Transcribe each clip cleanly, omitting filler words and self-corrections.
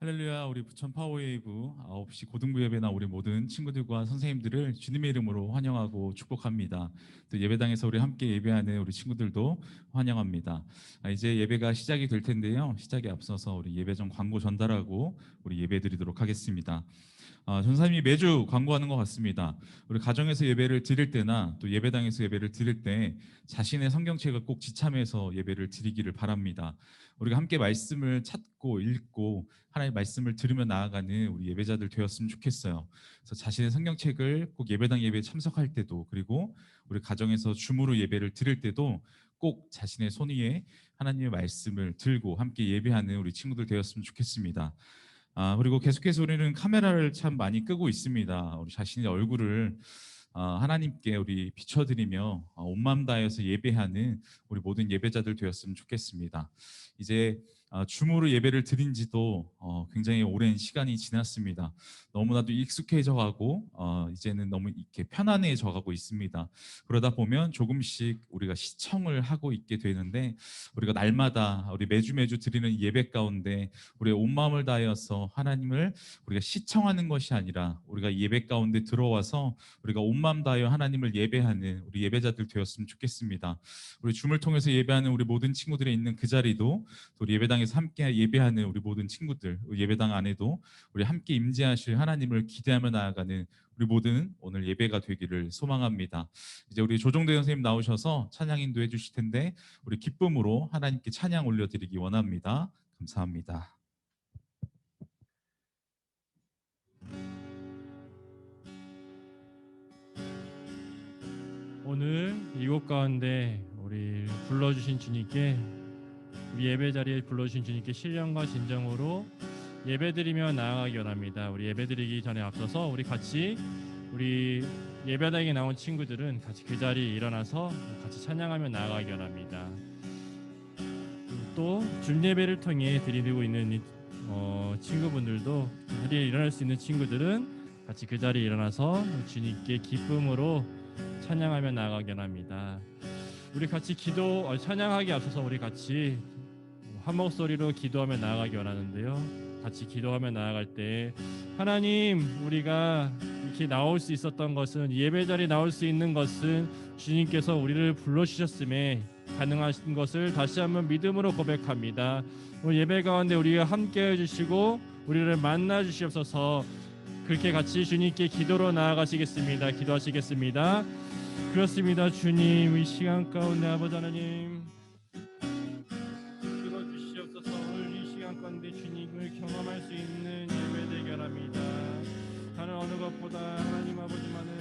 할렐루야. 우리 부천 파워웨이브 9시 고등부 예배나 우리 모든 친구들과 선생님들을 주님의 이름으로 환영하고 축복합니다. 또 예배당에서 우리 함께 예배하는 우리 친구들도 환영합니다. 이제 예배가 시작이 될 텐데요. 시작에 앞서서 우리 예배 전 광고 전달하고 우리 예배 드리도록 하겠습니다. 전사님이 매주 광고하는 것 같습니다. 우리 가정에서 예배를 드릴 때나 또 예배당에서 예배를 드릴 때 자신의 성경책을 꼭 지참해서 예배를 드리기를 바랍니다. 우리가 함께 말씀을 찾고 읽고 하나님의 말씀을 들으며 나아가는 우리 예배자들 되었으면 좋겠어요. 그래서 자신의 성경책을 꼭 예배당 예배에 참석할 때도, 그리고 우리 가정에서 줌으로 예배를 드릴 때도 꼭 자신의 손 위에 하나님의 말씀을 들고 함께 예배하는 우리 친구들 되었으면 좋겠습니다. 그리고 계속해서 우리는 카메라를 참 많이 끄고 있습니다. 우리 자신의 얼굴을 하나님께 우리 비춰드리며 온 마음 다해서 예배하는 우리 모든 예배자들 되었으면 좋겠습니다. 이제 줌으로 예배를 드린 지도 굉장히 오랜 시간이 지났습니다. 너무나도 익숙해져 가고 이제는 너무 이렇게 편안해져 가고 있습니다. 그러다 보면 조금씩 우리가 시청을 하고 있게 되는데, 우리가 날마다 우리 매주 드리는 예배 가운데 우리의 온 마음을 다하여서 하나님을 우리가 시청하는 것이 아니라 우리가 예배 가운데 들어와서 우리가 온 마음 다하여 하나님을 예배하는 우리 예배자들 되었으면 좋겠습니다. 우리 줌을 통해서 예배하는 우리 모든 친구들이 있는 그 자리도, 또 우리 예배당에서 함께 예배하는 우리 모든 친구들, 예배당 안에도 우리 함께 임재하실 하나님을 기대하며 나아가는 우리 모든 오늘 예배가 되기를 소망합니다. 이제 우리 조종대 선생님 나오셔서 찬양 인도해 주실 텐데, 우리 기쁨으로 하나님께 찬양 올려드리기 원합니다. 감사합니다. 오늘 이곳 가운데 우리 불러주신 주님께, 우리 예배 자리에 불러주신 주님께 신령과 진정으로 예배드리며 나아가기 원합니다. 우리 예배드리기 전에 앞서서 우리 같이, 우리 예배당에 나온 친구들은 같이 그 자리에 일어나서 같이 찬양하며 나아가기 원합니다. 또 줌예배를 통해 드리고 있는 친구분들도 자리에 일어날 수 있는 친구들은 같이 그 자리에 일어나서 주님께 기쁨으로 찬양하며 나아가기 원합니다. 우리 같이 찬양하기 앞서서 우리 같이 한 목소리로 기도하며 나아가기 원하는데요. 같이 기도하며 나아갈 때, 하나님, 우리가 이렇게 나올 수 있었던 것은, 예배 자리에 나올 수 있는 것은 주님께서 우리를 불러주셨음에 가능하신 것을 다시 한번 믿음으로 고백합니다. 오늘 예배 가운데 우리가 함께 해주시고 우리를 만나 주시옵소서. 그렇게 같이 주님께 기도로 나아가시겠습니다. 기도하시겠습니다. 그렇습니다. 주님, 이 시간 가운데 아버지 하나님 들어주시옵소서. 오늘 이 시간 가운데 주님을 경험할 수 있는 예배 되게 합니다. 다른 어느 것보다 하나님 아버지만을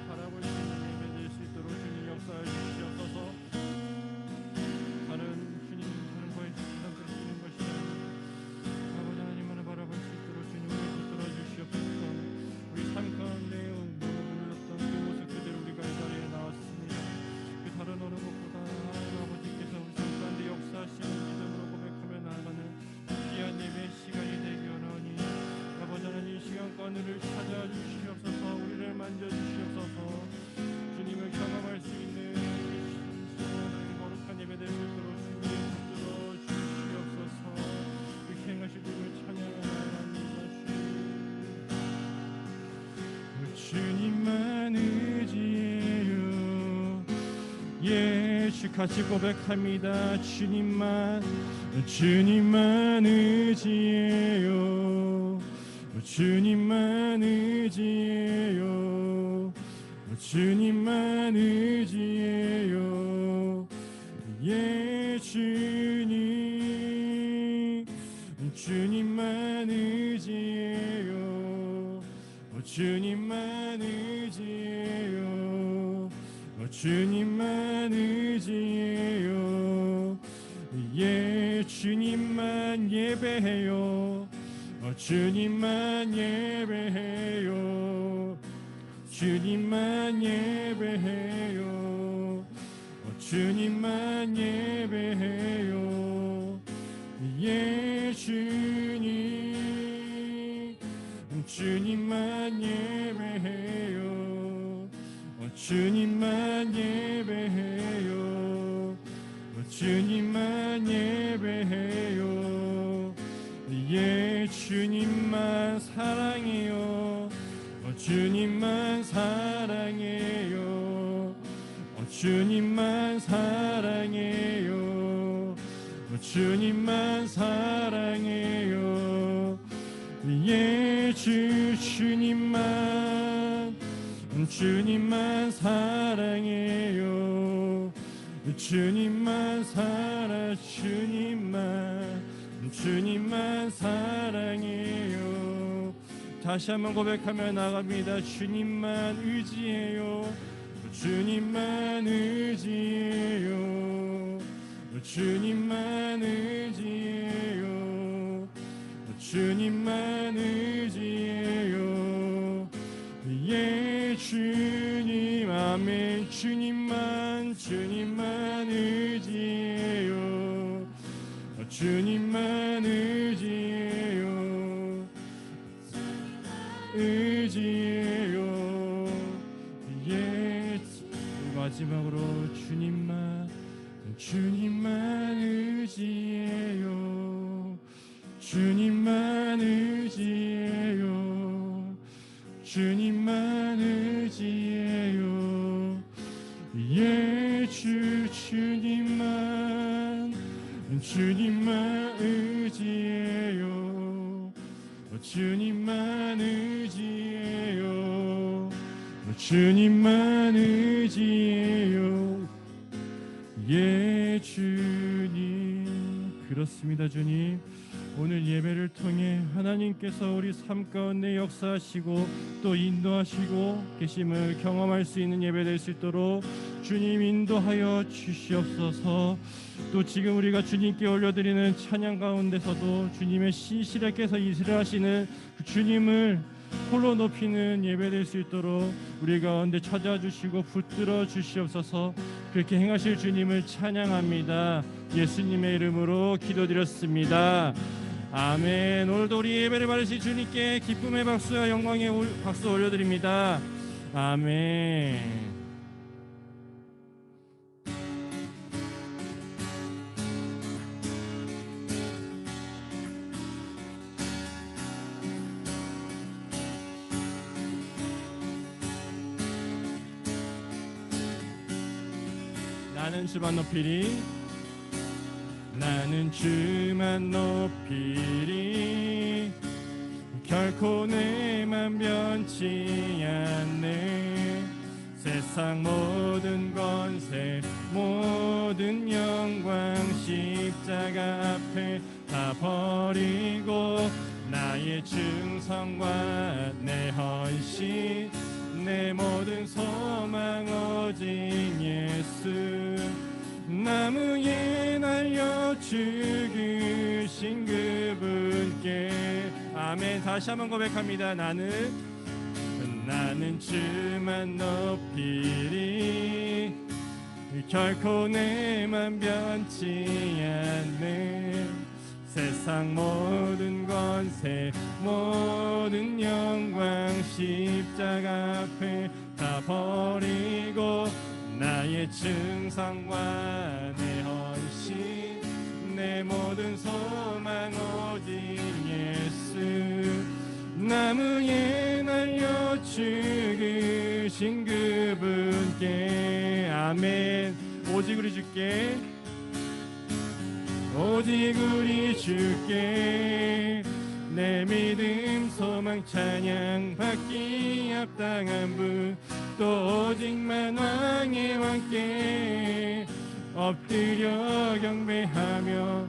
바라볼 수 있는 예배 될 수 있도록 주님 역사해 주시옵소서. 다른 거에 부담스럽는 것이 아니라 아버지 하나님만을 바라볼 수 있도록 주님을 붙들어 주시옵소서. 우리 삶 가운데 어떤 그 모습 그대로 우리가 이 자리에 나왔습니다. 그 다른 어느 것보다 하나님 아버지께서 우리 삶 가운데 역사하시는 믿음으로 고백하며 나아가는 귀한 예배 시간이 되기 원하오니, 아버지 하나님 이 시간 가운데를 찾아와 주시옵소서. 우리를 만져 주시옵소서. 주님을 경험할 수 있는 거룩한 예배 될 수 있도록 주님 붙들어 주시옵소서. 그렇게 행하실 분을 찬양합니다. 주님만 의지해요. 예수 같이 고백합니다. 주님만 의지해요. 주님만 의지해요. 주님만 의지해요. 예, 주님만 의지해요. 주님만 의지해요. 주님만 의지해요. 예, 주님만 예배해요. 주님만 예배해요. 주님만 예배해요. 주님만 예배해요. 예, 주님만 예배해요. 주님만 예배해요. 주님만 예배해요. 예, 예 주님만 사랑해요. 주님만 사랑해요. 주님만 사랑해요. 주님만 사랑해요. 예 주님만 사랑해요. 주님만 사랑해요. 다시 한번 고백하며 나갑니다. 주님만 의지해요. 주님만 의지해요. 주님만 의지해요. 주님만 의지해요. 예 주님 아멘. 주님만 의지해요. 주님만 의지해요. 예 마지막으로 주님만 의지해요. 주님만 의지해요. 주님만 의지해요. 예 주님만 의지해요. 주님만 의지해요. 주님만 의지해요. 예 주님. 그렇습니다. 주님, 오늘 예배를 통해 하나님께서 우리 삶 가운데 역사하시고 또 인도하시고 계심을 경험할 수 있는 예배 될 수 있도록 주님 인도하여 주시옵소서. 또 지금 우리가 주님께 올려드리는 찬양 가운데서도 주님의 신실하게서 이스라하시는 그 주님을 홀로 높이는 예배 될 수 있도록 우리 가운데 찾아주시고 붙들어 주시옵소서. 그렇게 행하실 주님을 찬양합니다. 예수님의 이름으로 기도드렸습니다. 아멘. 오늘도 우리 예배를 받으실 주님께 기쁨의 박수와 영광의 박수 올려드립니다. 아멘. 나는 주만 높이리. 나는 주만 높이리. 결코 내만 변치 않네. 세상 모든 권세 모든 영광 십자가 앞에 다 버리고 나의 충성과 내 헌신 내 모든 소망 오직 예수. 나무에 날려 죽으신 그분께. 아멘. 다시 한번 고백합니다. 나는 주만 높이리. 결코 내만 변치 않네. 세상 모든 권세 모든 영광 십자가 앞에 다 버리고 나의 충성과 내 헌신 내 모든 소망 오직 예수. 나무에 날려 죽으신 그분께. 아멘. 오직 우리 주께. 오직 우리 주께 내 믿음 소망 찬양 받기 합당한 분 또 오직만 왕의 왕께 엎드려 경배하며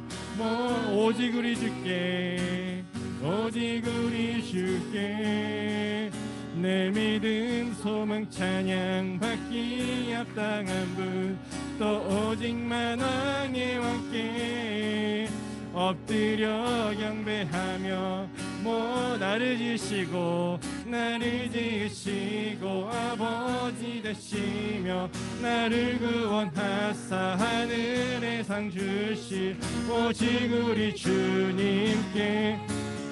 오직 우리 주께. 오직 우리 주께 내 믿음 소망 찬양 받기 합당한 분 또 오직만 왕의 왕께 엎드려 경배하며 나를 지으시고 아버지 되시며 나를 구원하사 하늘의 상 주실 오직 우리 주님께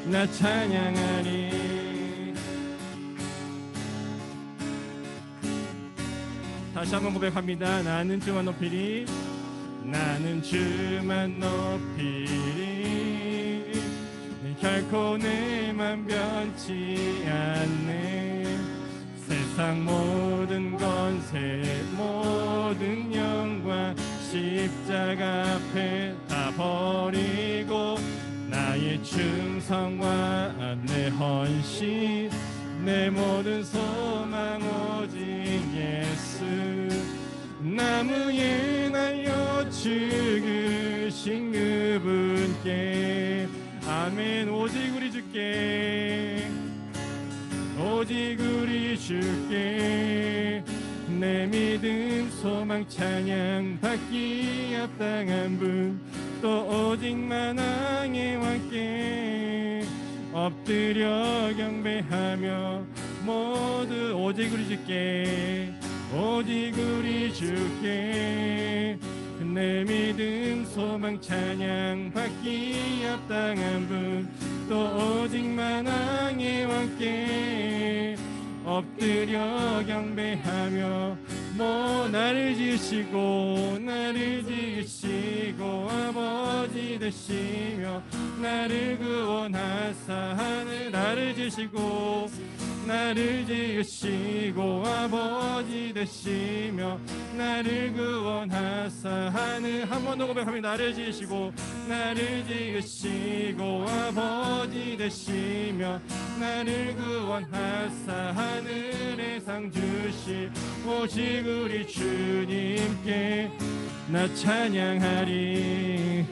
나 찬양하리. 다시 한번 고백합니다. 나는 주만 높이리. 나는 주만 높이리. 결코 내 맘 변치 않네. 세상 모든 권세 모든 영광 십자가 앞에 다 버리고 나의 충성과 내 헌신 내 모든 소망 오직 예수 나무에 날려 죽으신 그분께 아멘. 오직 우리 주께 오직 우리 주께 내 믿음 소망 찬양 받기 합당한 분 또 오직 만왕의 왕께 엎드려 경배하며 모두 오직 우리 주께 오직 우리 주께 내 믿음 소망 찬양 받기 합당한 분 또 오직 만왕의 왕께 엎드려 경배하며 나를 지으시고 아버지 되시며 나를 구원하사 하늘 나를 지으시고 아버지 되시며 나를 구원하사 하늘 한 번 더 고백합니다. 나를 지으시고 아버지 되시며 나를 구원하사 하늘의 상 주실 오직 우리 주님께 나 찬양하리.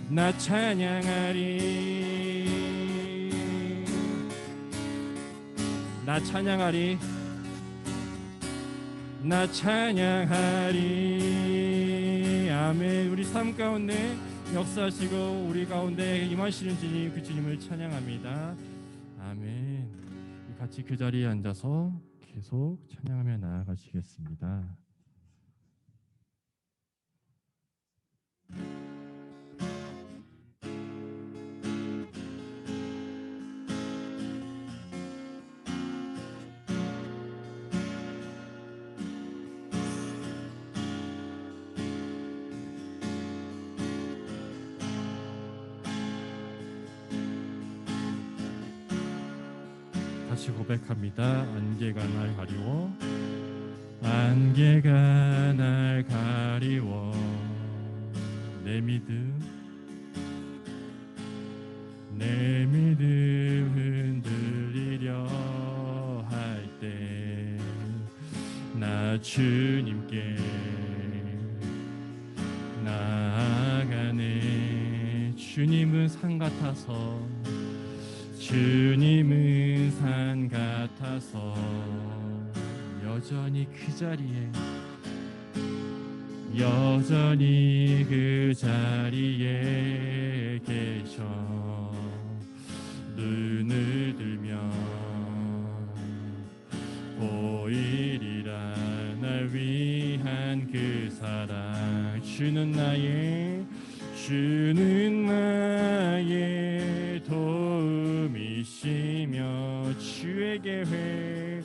나 찬양하리. 나 찬양하리. 나 찬양하리. 아멘. 우리 삶 가운데 역사하시고 우리 가운데 임하시는 주님 그 주님을 찬양합니다. 아멘. 같이 그 자리에 앉아서 계속 찬양하며 나아가시겠습니다. 다시 고백합니다. 안개가 날 가리워 안개가 날 가리워 내 믿음 흔들리려 할 때 나 주님께 나아가네. 주님은 산 같아서 주님은 산 같아서 여전히 그 자리에 계셔 눈을 들면 보이리라 날 위한 그 사랑 주는 나의 도움이시며 주의 계획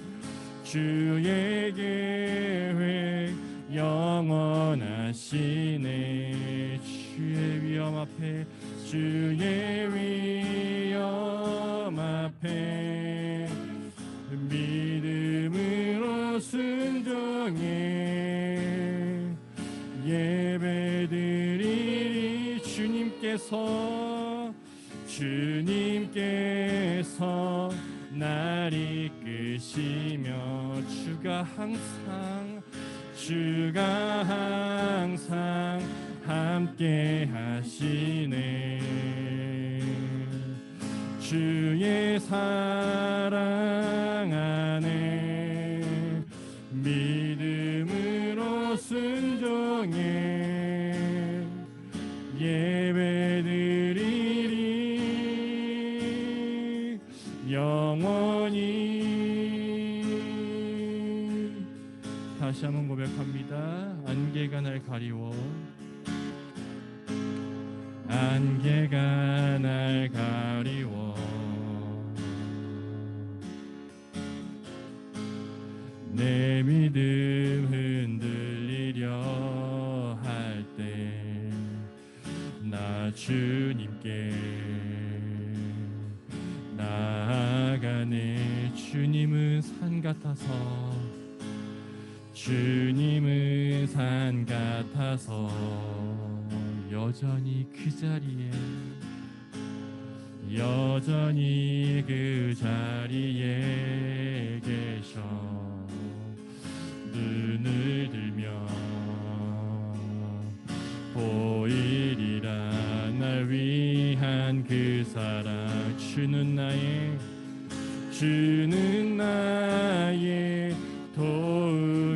영원하시네. 주의 위엄 앞에 믿음으로 순종해 예배드리리. 주님께서 날 이끄시며 주가 항상 함께 하시네. 주의 사랑 안에 믿음으로 순종해 예배드리리 영원히. 다시 한번 고백합니다. 안개가 날 가리워 안개가 날 가리워 내 믿음 흔들리려 주님께 나아가네. 주님은 산 같아서, 주님은 산 같아서 여전히 그 자리에, 여전히 그 자리에 계셔. 눈을 들면 보이리라 날 위한 그 사랑. 주는 나의 도움이시며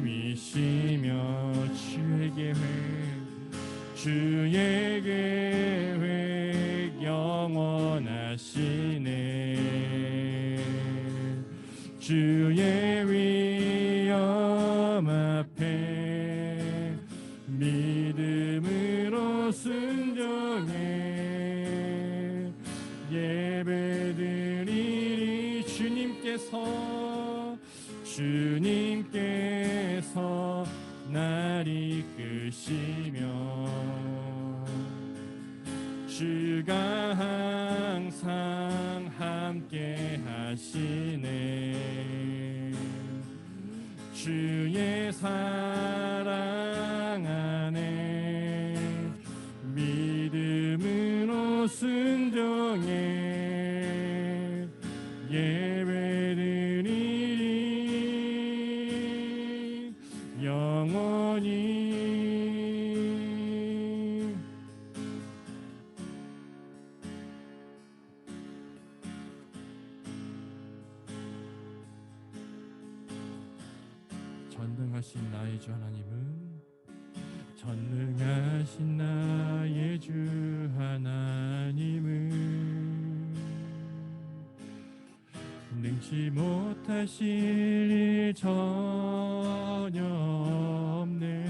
주의 계획 영원하시네. 주의 위엄 앞에 믿음으로 순종해 예배드리리. 주님께서 날 이끄시며 주가 항상 함께 하시네. 주의 사랑 안에 믿음으로 순종해 예배드리리 영원히. 전능하신 나의 주 하나님은, 전능하신 나의 주 하나님은 능치 못하실 일 전혀 없네.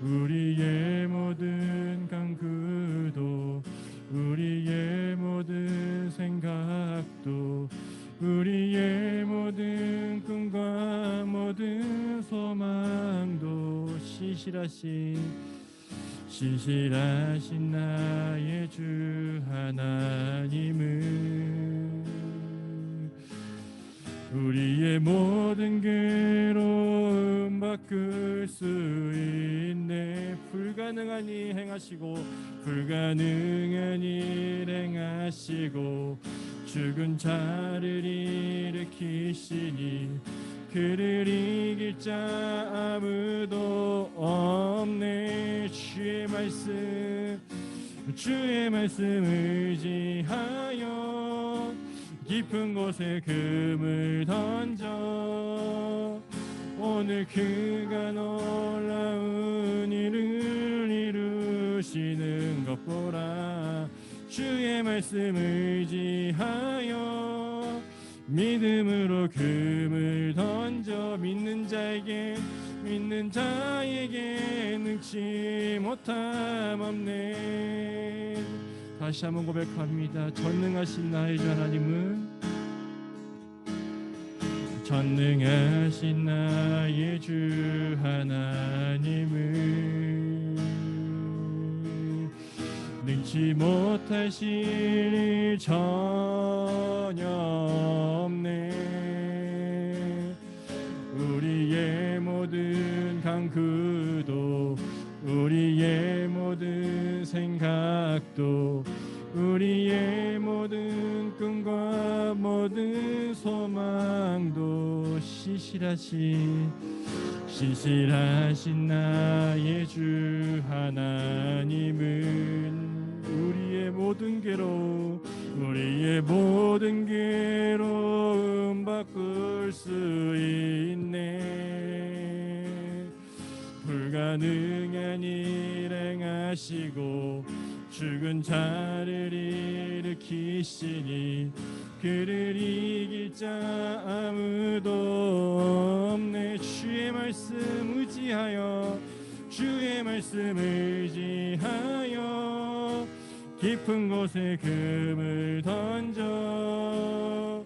우리의 모든 간구도, 우리의 모든 생각도, 우리의 모든 꿈과 모든 소망도 신실하신 나의 주 하나님은 우리의 모든 괴로움 바꿀 수 있네. 불가능한 일 행하시고 죽은 자를 일으키시니 그를 이길 자 아무도 없네. 주의 말씀 의지하여 깊은 곳에 금을 던져 오늘 그가 놀라운 일을 이루시는 것 보라. 주의 말씀 의지하여 믿음으로 금을 던져 믿는 자에게 능치 못함 없네. 다시 한번 고백합니다. 전능하신 나의 주 하나님은, 전능하신 나의 주 하나님은 능치 못하실 일 전혀 없네. 우리의 모든 간구도, 우리의 모든 생각도, 우리의 모든 꿈과 모든 소망도 신실하신 나의 주 하나님은 우리의 모든 괴로움 바꿀 수 있네. 불가능한 일 행하시고 죽은 자를 일으키시니 그를 이길 자 아무도 없네. 주의 말씀 의지하여 깊은 곳에 금을 던져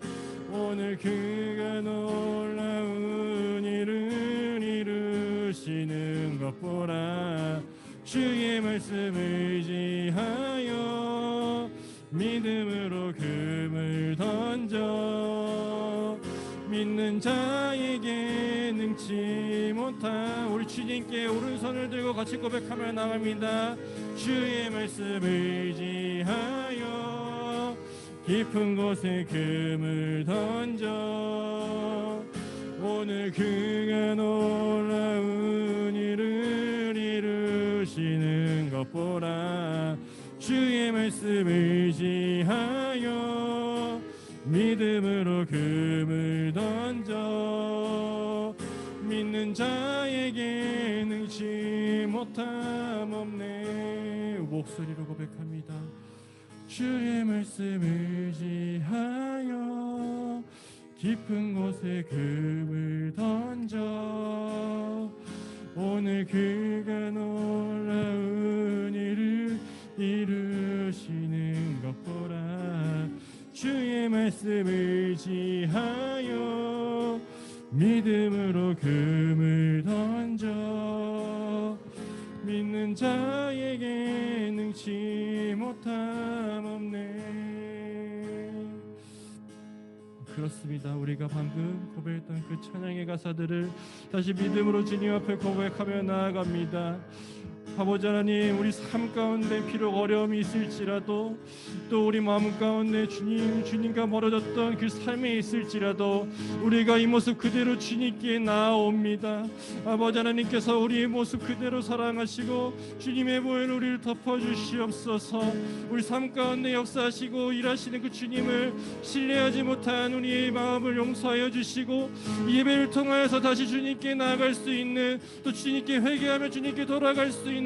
오늘 그가 놀라운 일을 이루시는 것 것 보라. 주의 말씀 의지하여 믿음으로 금을 던져 믿는 자에게 능치 못한 우리 주님께 오른손을 들고 같이 고백하며 나갑니다. 주의 말씀 의지하여 깊은 곳에 금을 던져 오늘 그가 놀라운 일을 이루시는 것 보라. 주의 말씀 의지하여 믿음으로 금을 던져 믿는 자에게 능치 못함 없네. 목소리로 고백합니다. 주의 말씀 의지하여 깊은 곳에 금을 던져 오늘 그가 놀라운 일을 이루시는 것 보라. 주의 말씀 의지하여 믿음으로 금을 던져 믿는 자에게 능치 못함 없네. 그렇습니다. 우리가 방금 고백했던 그 찬양의 가사들을 다시 믿음으로 주님 앞에 고백하며 나아갑니다. 아버지 하나님, 우리 삶 가운데 비록 어려움이 있을지라도 또 우리 마음 가운데 주님과 멀어졌던 그 삶에 있을지라도 우리가 이 모습 그대로 주님께 나아옵니다. 아버지 하나님께서 우리의 모습 그대로 사랑하시고 주님의 보혈 우리를 덮어주시옵소서. 우리 삶 가운데 역사하시고 일하시는 그 주님을 신뢰하지 못한 우리의 마음을 용서하여 주시고 예배를 통하여서 다시 주님께 나아갈 수 있는 또 주님께 회개하며 주님께 돌아갈 수 있는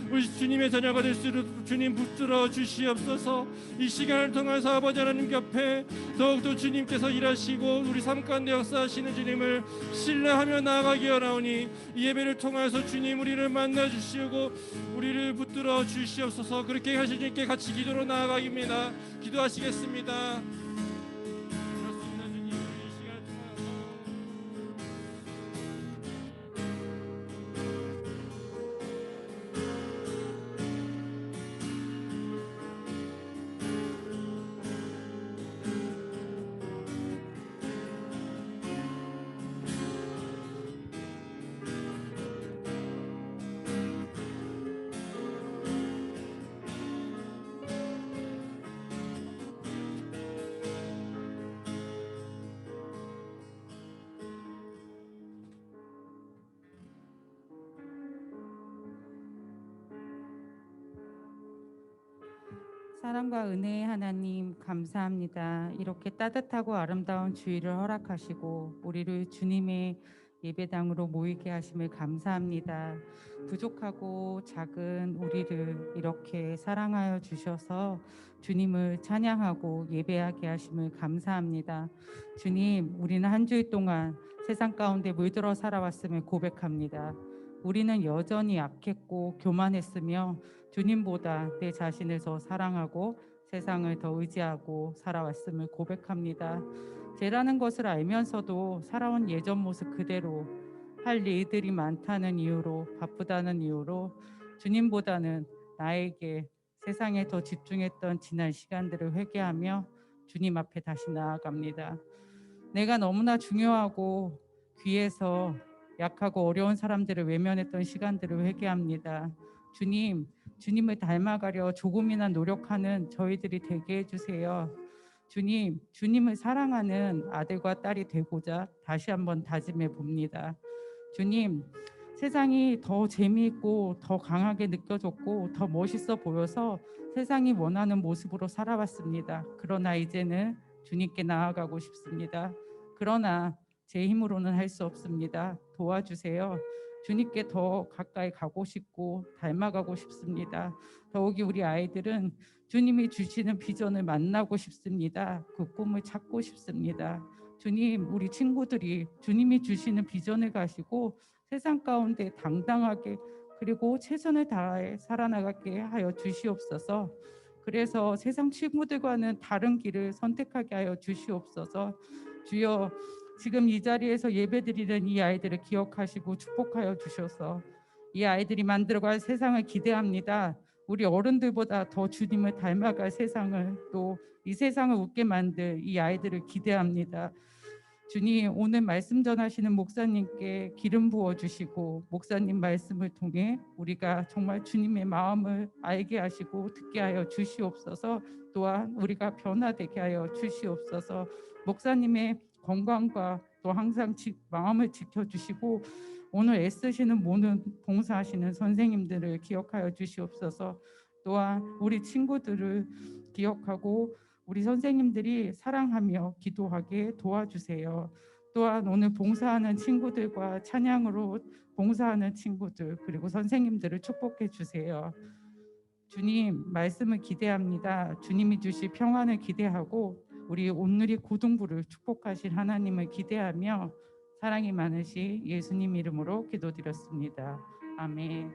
우리 주님의 자녀가 될 수 있도록 주님 붙들어 주시옵소서. 이 시간을 통해서 아버지 하나님 곁에 더욱더 주님께서 일하시고 우리 삶 가운데 역사하시는 주님을 신뢰하며 나아가기 원하오니 이 예배를 통해서 주님 우리를 만나 주시고 우리를 붙들어 주시옵소서. 그렇게 하실 주님께 같이 기도로 나아가기입니다. 기도하시겠습니다. 그렇습니다. 주님, 우리 이 시간을 통하여서 사랑과 은혜의 하나님 감사합니다. 이렇게 따뜻하고 아름다운 주일을 허락하시고 우리를 주님의 예배당으로 모이게 하심을 감사합니다. 부족하고 작은 우리를 이렇게 사랑하여 주셔서 주님을 찬양하고 예배하게 하심을 감사합니다. 주님, 우리는 한 주일 동안 세상 가운데 물들어 살아왔음을 고백합니다. 우리는 여전히 약했고 교만했으며 주님보다 내 자신을 더 사랑하고 세상을 더 의지하고 살아왔음을 고백합니다. 죄라는 것을 알면서도 살아온 예전 모습 그대로 할 일들이 많다는 이유로 바쁘다는 이유로 주님보다는 나에게 세상에 더 집중했던 지난 시간들을 회개하며 주님 앞에 다시 나아갑니다. 내가 너무나 중요하고 귀해서 약하고 어려운 사람들을 외면했던 시간들을 회개합니다. 주님, 주님을 닮아가려 조금이나 노력하는 저희들이 되게 해주세요. 주님, 주님을 사랑하는 아들과 딸이 되고자 다시 한번 다짐해 봅니다. 주님, 세상이 더 재미있고 더 강하게 느껴졌고 더 멋있어 보여서 세상이 원하는 모습으로 살아왔습니다. 그러나 이제는 주님께 나아가고 싶습니다. 그러나 제 힘으로는 할 수 없습니다. 도와주세요. 주님께 더 가까이 가고 싶고 닮아가고 싶습니다. 더욱이 우리 아이들은 주님이 주시는 비전을 만나고 싶습니다. 그 꿈을 찾고 싶습니다. 주님, 우리 친구들이 주님이 주시는 비전을 가지고 세상 가운데 당당하게 그리고 최선을 다해 살아나가게 하여 주시옵소서. 그래서 세상 친구들과는 다른 길을 선택하게 하여 주시옵소서. 주여, 지금 이 자리에서 예배드리는 이 아이들을 기억하시고 축복하여 주셔서 이 아이들이 만들어갈 세상을 기대합니다. 우리 어른들보다 더 주님을 닮아갈 세상을, 또 이 세상을 웃게 만들 이 아이들을 기대합니다. 주님, 오늘 말씀 전하시는 목사님께 기름 부어 주시고 목사님 말씀을 통해 우리가 정말 주님의 마음을 알게 하시고 듣게 하여 주시옵소서. 또한 우리가 변화되게 하여 주시옵소서. 목사님의 건강과 또 항상 마음을 지켜주시고 오늘 애쓰시는 모든 봉사하시는 선생님들을 기억하여 주시옵소서. 또한 우리 친구들을 기억하고 우리 선생님들이 사랑하며 기도하게 도와주세요. 또한 오늘 봉사하는 친구들과 찬양으로 봉사하는 친구들 그리고 선생님들을 축복해 주세요. 주님, 말씀을 기대합니다. 주님이 주실 평안을 기대하고 우리 온누리 고등부를 축복하실 하나님을 기대하며 사랑이 많으신 예수님 이름으로 기도드렸습니다. 아멘.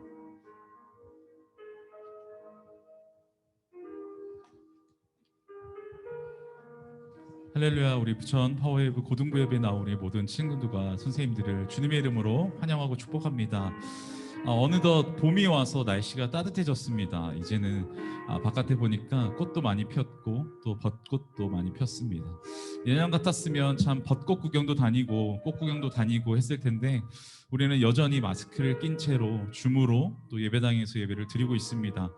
할렐루야. 우리 부천 파워웨이브 고등부 예배 나온 우리 모든 친구들과 선생님들을 주님의 이름으로 환영하고 축복합니다. 어느덧 봄이 와서 날씨가 따뜻해졌습니다. 이제는 바깥에 보니까 꽃도 많이 폈고 또 벚꽃도 많이 폈습니다. 예년 같았으면 참 벚꽃 구경도 다니고 꽃 구경도 다니고 했을 텐데 우리는 여전히 마스크를 낀 채로 줌으로 또 예배당에서 예배를 드리고 있습니다.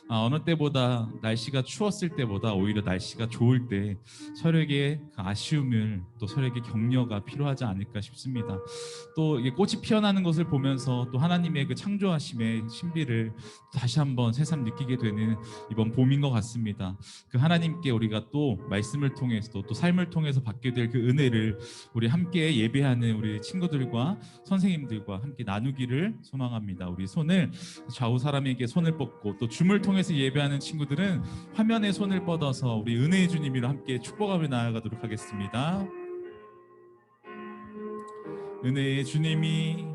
어느 때보다 날씨가 추웠을 때보다 오히려 날씨가 좋을 때 서로에게 그 아쉬움을 또 서로에게 격려가 필요하지 않을까 싶습니다. 또 이게 꽃이 피어나는 것을 보면서 또 하나님의 그 창조하심의 신비를 다시 한번 새삼 느끼게 되는 이번 봄인 것 같습니다. 그 하나님께 우리가 또 말씀을 통해서 또 삶을 통해서 받게 될 그 은혜를 우리 함께 예배하는 우리 친구들과 선생님들과 함께 나누기를 소망합니다. 우리 손을 좌우 사람에게 손을 뻗고 또 줌을 통해서 예배하는 친구들은 화면에 손을 뻗어서 우리 은혜의 주님이로 함께 축복하며 나아가도록 하겠습니다. 은혜의 주님이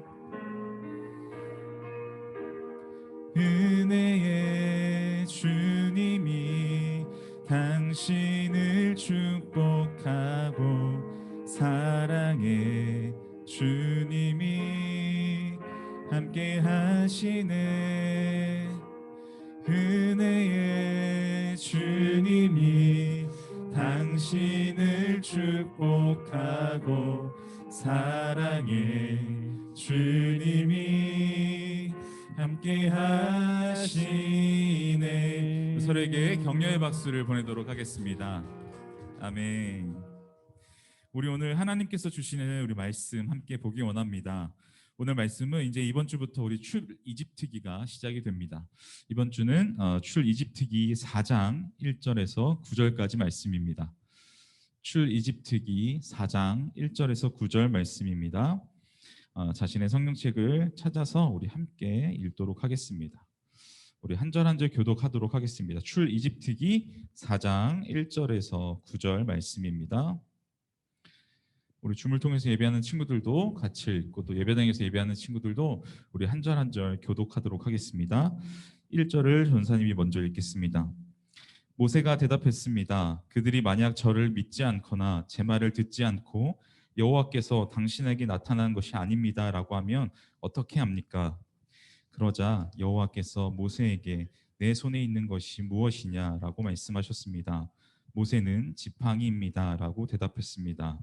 은혜의 주님이 당신을 축복하고 사랑의 주님이 함께 하시네. 은혜의 주님이 당신을 축복하고 사랑의 주님이 함께 하시네. 서로에게 격려의 박수를 보내도록 하겠습니다. 아멘. 우리 오늘 하나님께서 주시는 우리 말씀 함께 보기 원합니다. 오늘 말씀은 이제 이번 주부터 우리 출 이집트기가 시작이 됩니다. 이번 주는 출 이집트기 4장 1절에서 9절까지 말씀입니다. 출 이집트기 4장 1절에서 9절 말씀입니다. 자신의 성경책을 찾아서 우리 함께 읽도록 하겠습니다. 우리 한 절 한 절 교독하도록 하겠습니다. 출 이집트기 4장 1절에서 9절 말씀입니다. 우리 줌을 통해서 예배하는 친구들도 같이 읽고 또 예배당에서 예배하는 친구들도 우리 한 절 한 절 교독하도록 하겠습니다. 1절을 전사님이 먼저 읽겠습니다. 모세가 대답했습니다. 그들이 만약 저를 믿지 않거나 제 말을 듣지 않고 여호와께서 당신에게 나타난 것이 아닙니다 라고 하면 어떻게 합니까? 그러자 여호와께서 모세에게 내 손에 있는 것이 무엇이냐 라고 말씀하셨습니다. 모세는 지팡이입니다 라고 대답했습니다.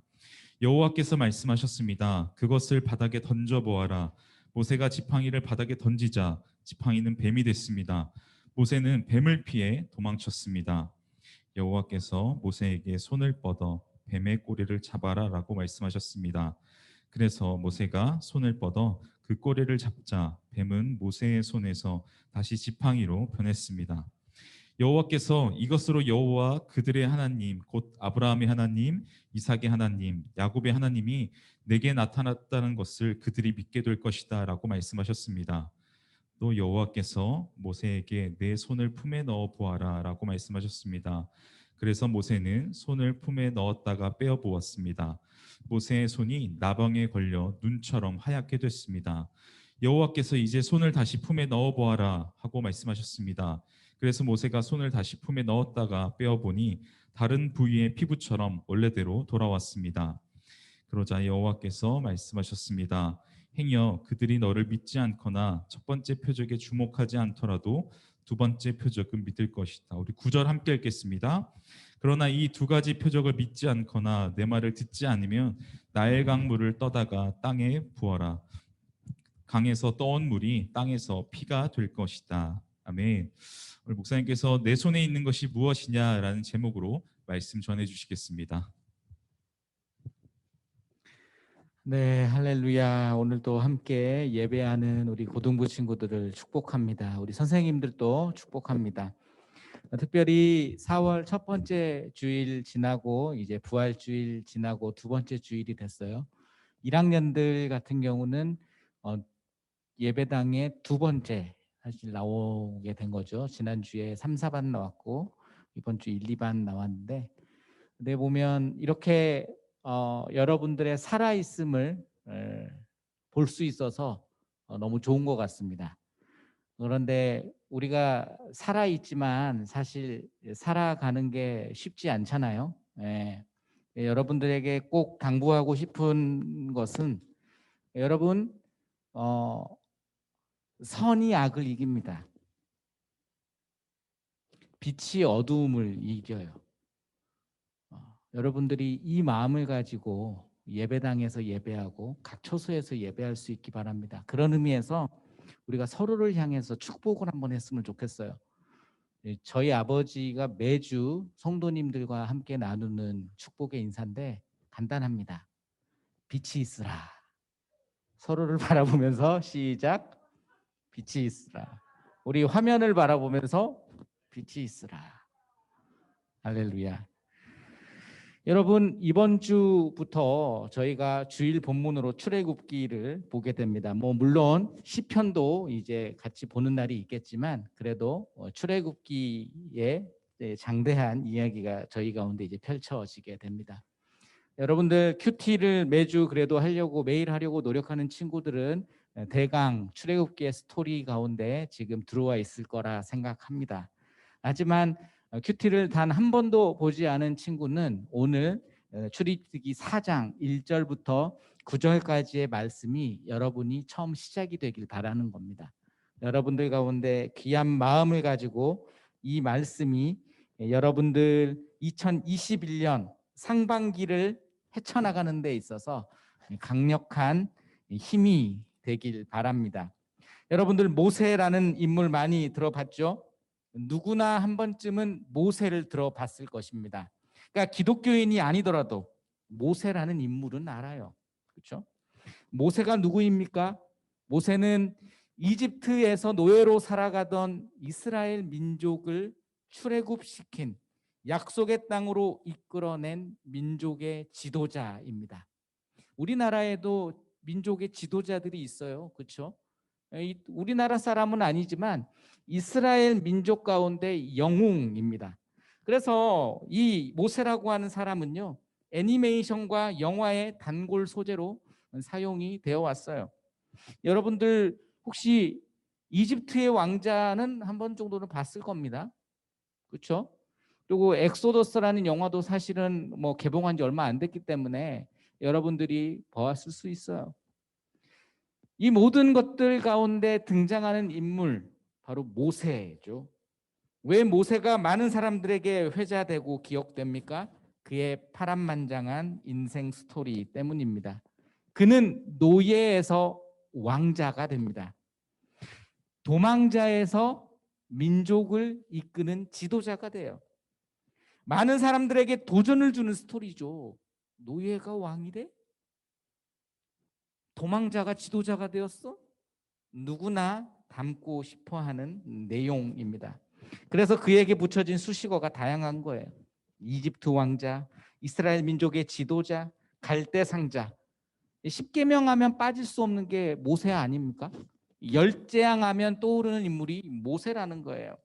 여호와께서 말씀하셨습니다. 그것을 바닥에 던져보아라. 모세가 지팡이를 바닥에 던지자 지팡이는 뱀이 됐습니다. 모세는 뱀을 피해 도망쳤습니다. 여호와께서 모세에게 손을 뻗어 뱀의 꼬리를 잡아라 라고 말씀하셨습니다. 그래서 모세가 손을 뻗어 그 꼬리를 잡자 뱀은 모세의 손에서 다시 지팡이로 변했습니다. 여호와께서 이것으로 여호와 그들의 하나님 곧 아브라함의 하나님, 이삭의 하나님, 야곱의 하나님이 내게 나타났다는 것을 그들이 믿게 될 것이다 라고 말씀하셨습니다. 또 여호와께서 모세에게 내 손을 품에 넣어 보아라 라고 말씀하셨습니다. 그래서 모세는 손을 품에 넣었다가 빼어 보았습니다. 모세의 손이 나방에 걸려 눈처럼 하얗게 됐습니다. 여호와께서 이제 손을 다시 품에 넣어 보아라 하고 말씀하셨습니다. 그래서 모세가 손을 다시 품에 넣었다가 빼어보니 다른 부위의 피부처럼 원래대로 돌아왔습니다. 그러자 여호와께서 말씀하셨습니다. 행여 그들이 너를 믿지 않거나 첫 번째 표적에 주목하지 않더라도 두 번째 표적은 믿을 것이다. 우리 9절 함께 읽겠습니다. 그러나 이 두 가지 표적을 믿지 않거나 내 말을 듣지 않으면 나일 강물을 떠다가 땅에 부어라. 강에서 떠온 물이 땅에서 피가 될 것이다. 아멘. 오늘 목사님께서 내 손에 있는 것이 무엇이냐라는 제목으로 말씀 전해 주시겠습니다. 네, 할렐루야. 오늘도 함께 예배하는 우리 고등부 친구들을 축복합니다. 우리 선생님들도 축복합니다. 특별히 4월 첫 번째 주일 지나고 이제 부활주일 지나고 두 번째 주일이 됐어요. 1학년들 같은 경우는 예배당에 두 번째 사실 나오게 된 거죠. 지난주에 3, 4반 나왔고 이번 주 1, 2반 나왔는데, 근데 보면 이렇게 여러분들의 살아있음을 볼 수 있어서 너무 좋은 것 같습니다. 그런데 우리가 살아있지만 사실 살아가는 게 쉽지 않잖아요. 예. 여러분들에게 꼭 당부하고 싶은 것은, 여러분 선이 악을 이깁니다. 빛이 어두움을 이겨요. 여러분들이 이 마음을 가지고 예배당에서 예배하고 각 처소에서 예배할 수 있기 바랍니다. 그런 의미에서 우리가 서로를 향해서 축복을 한번 했으면 좋겠어요. 저희 아버지가 매주 성도님들과 함께 나누는 축복의 인사인데 간단합니다. 빛이 있으라. 서로를 바라보면서 시작. 빛이 있으라. 우리 화면을 바라보면서 빛이 있으라. 할렐루야. 여러분, 이번 주부터 저희가 주일 본문으로 출애굽기를 보게 됩니다. 물론 시편도 이제 같이 보는 날이 있겠지만 그래도 출애굽기에 장대한 이야기가 저희 가운데 이제 펼쳐지게 됩니다. 여러분들 큐티를 매주 그래도 하려고 매일 하려고 노력하는 친구들은 대강 출애굽기의 스토리 가운데 지금 들어와 있을 거라 생각합니다. 하지만 큐티를 단 한 번도 보지 않은 친구는 오늘 출애굽기 4장 1절부터 9절까지의 말씀이 여러분이 처음 시작이 되길 바라는 겁니다. 여러분들 가운데 귀한 마음을 가지고 이 말씀이 여러분들 2021년 상반기를 헤쳐나가는 데 있어서 강력한 힘이 되길 바랍니다. 여러분들 모세라는 인물 많이 들어봤죠? 누구나 한 번쯤은 모세를 들어봤을 것입니다. 그러니까 기독교인이 아니더라도 모세라는 인물은 알아요. 그렇죠? 모세가 누구입니까? 모세는 이집트에서 노예로 살아가던 이스라엘 민족을 출애굽시킨 약속의 땅으로 이끌어낸 민족의 지도자입니다. 우리나라에도 민족의 지도자들이 있어요. 그렇죠? 우리나라 사람은 아니지만 이스라엘 민족 가운데 영웅입니다. 그래서 이 모세라고 하는 사람은요, 애니메이션과 영화의 단골 소재로 사용이 되어 왔어요. 여러분들 혹시 이집트의 왕자는 한 번 정도는 봤을 겁니다. 그렇죠? 그리고 엑소더스라는 영화도 사실은 개봉한 지 얼마 안 됐기 때문에 여러분들이 보았을 수 있어요. 이 모든 것들 가운데 등장하는 인물 바로 모세죠. 왜 모세가 많은 사람들에게 회자되고 기억됩니까? 그의 파란만장한 인생 스토리 때문입니다. 그는 노예에서 왕자가 됩니다. 도망자에서 민족을 이끄는 지도자가 돼요. 많은 사람들에게 도전을 주는 스토리죠. 노예가 왕이 돼? 도망자가 지도자가 되었어? 누구나 닮고 싶어하는 내용입니다. 그래서 그에게 붙여진 수식어가 다양한 거예요. 이집트 왕자, 이스라엘 민족의 지도자, 갈대상자. 10계명 하면 빠질 수 없는 게 모세 아닙니까? 열재앙 하면 떠오르는 인물이 모세라는 거예요.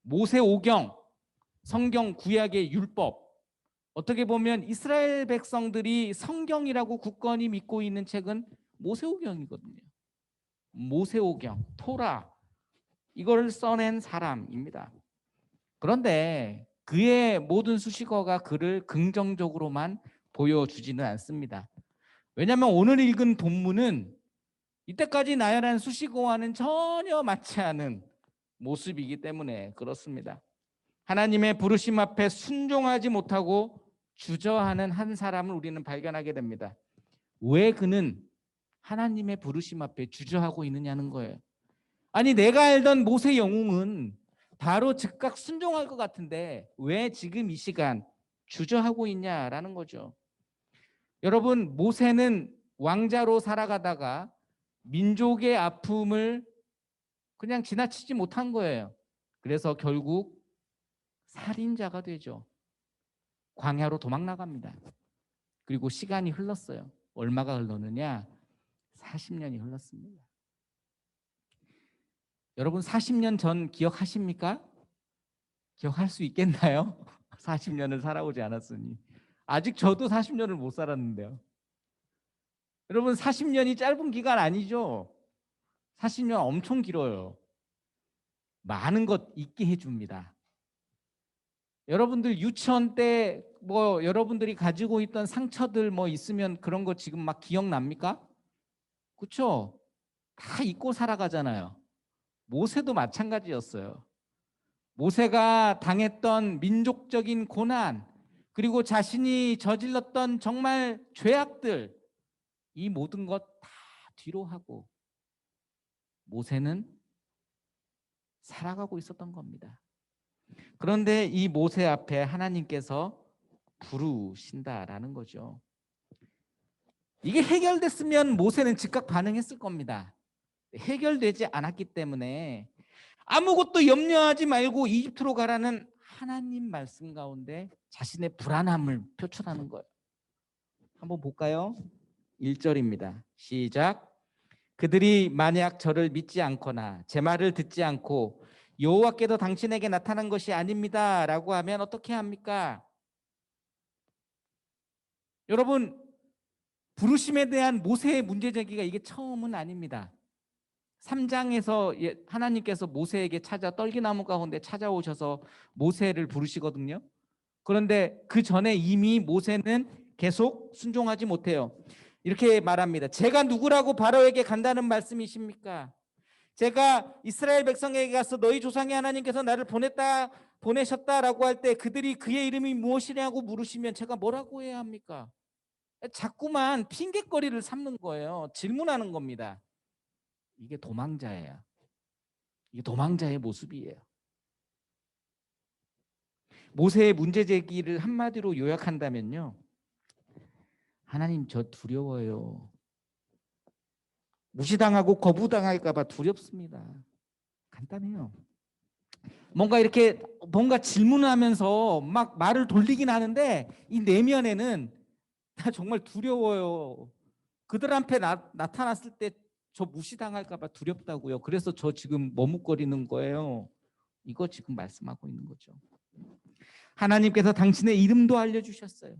모세오경, 성경 구약의 율법. 어떻게 보면 이스라엘 백성들이 성경이라고 굳건히 믿고 있는 책은 모세오경이거든요. 모세오경, 토라, 이걸 써낸 사람입니다. 그런데 그의 모든 수식어가 그를 긍정적으로만 보여주지는 않습니다. 왜냐하면 오늘 읽은 본문은 이때까지 나열한 수식어와는 전혀 맞지 않은 모습이기 때문에 그렇습니다. 하나님의 부르심 앞에 순종하지 못하고 주저하는 한 사람을 우리는 발견하게 됩니다. 왜 그는 하나님의 부르심 앞에 주저하고 있느냐는 거예요. 아니, 내가 알던 모세 영웅은 바로 즉각 순종할 것 같은데 왜 지금 이 시간 주저하고 있냐라는 거죠. 여러분, 모세는 왕자로 살아가다가 민족의 아픔을 그냥 지나치지 못한 거예요. 그래서 결국 살인자가 되죠. 광야로 도망 나갑니다. 그리고 시간이 흘렀어요. 얼마가 흘렀느냐? 40년이 흘렀습니다. 여러분, 40년 전 기억하십니까? 기억할 수 있겠나요? 40년을 살아오지 않았으니. 아직 저도 40년을 못 살았는데요. 여러분, 40년이 짧은 기간 아니죠? 40년 엄청 길어요. 많은 것 잊게 해줍니다. 여러분들 유치원 때 뭐 여러분들이 가지고 있던 상처들 뭐 있으면 그런 거 지금 막 기억납니까? 그렇죠? 다 잊고 살아가잖아요. 모세도 마찬가지였어요. 모세가 당했던 민족적인 고난, 그리고 자신이 저질렀던 정말 죄악들, 이 모든 것 다 뒤로 하고 모세는 살아가고 있었던 겁니다. 그런데 이 모세 앞에 하나님께서 부르신다라는 거죠. 이게 해결됐으면 모세는 즉각 반응했을 겁니다. 해결되지 않았기 때문에 아무것도 염려하지 말고 이집트로 가라는 하나님 말씀 가운데 자신의 불안함을 표출하는 거예요. 한번 볼까요? 1절입니다. 시작. 그들이 만약 저를 믿지 않거나 제 말을 듣지 않고 여호와께서 당신에게 나타난 것이 아닙니다 라고 하면 어떻게 합니까? 여러분, 부르심에 대한 모세의 문제제기가 이게 처음은 아닙니다. 3장에서 하나님께서 모세에게 떨기나무 가운데 찾아오셔서 모세를 부르시거든요. 그런데 그 전에 이미 모세는 계속 순종하지 못해요. 이렇게 말합니다. 제가 누구라고 바로에게 간다는 말씀이십니까? 제가 이스라엘 백성에게 가서 너희 조상의 하나님께서 나를 보내셨다라고 할 때 그들이 그의 이름이 무엇이냐고 물으시면 제가 뭐라고 해야 합니까? 자꾸만 핑계거리를 삼는 거예요. 질문하는 겁니다. 이게 도망자예요. 이게 도망자의 모습이에요. 모세의 문제 제기를 한마디로 요약한다면요. 하나님, 저 두려워요. 무시당하고 거부당할까 봐 두렵습니다. 간단해요. 뭔가 질문을 하면서 막 말을 돌리긴 하는데 이 내면에는 나 정말 두려워요. 그들 앞에 나타났을 때 저 무시당할까 봐 두렵다고요. 그래서 저 지금 머뭇거리는 거예요. 이거 지금 말씀하고 있는 거죠. 하나님께서 당신의 이름도 알려주셨어요.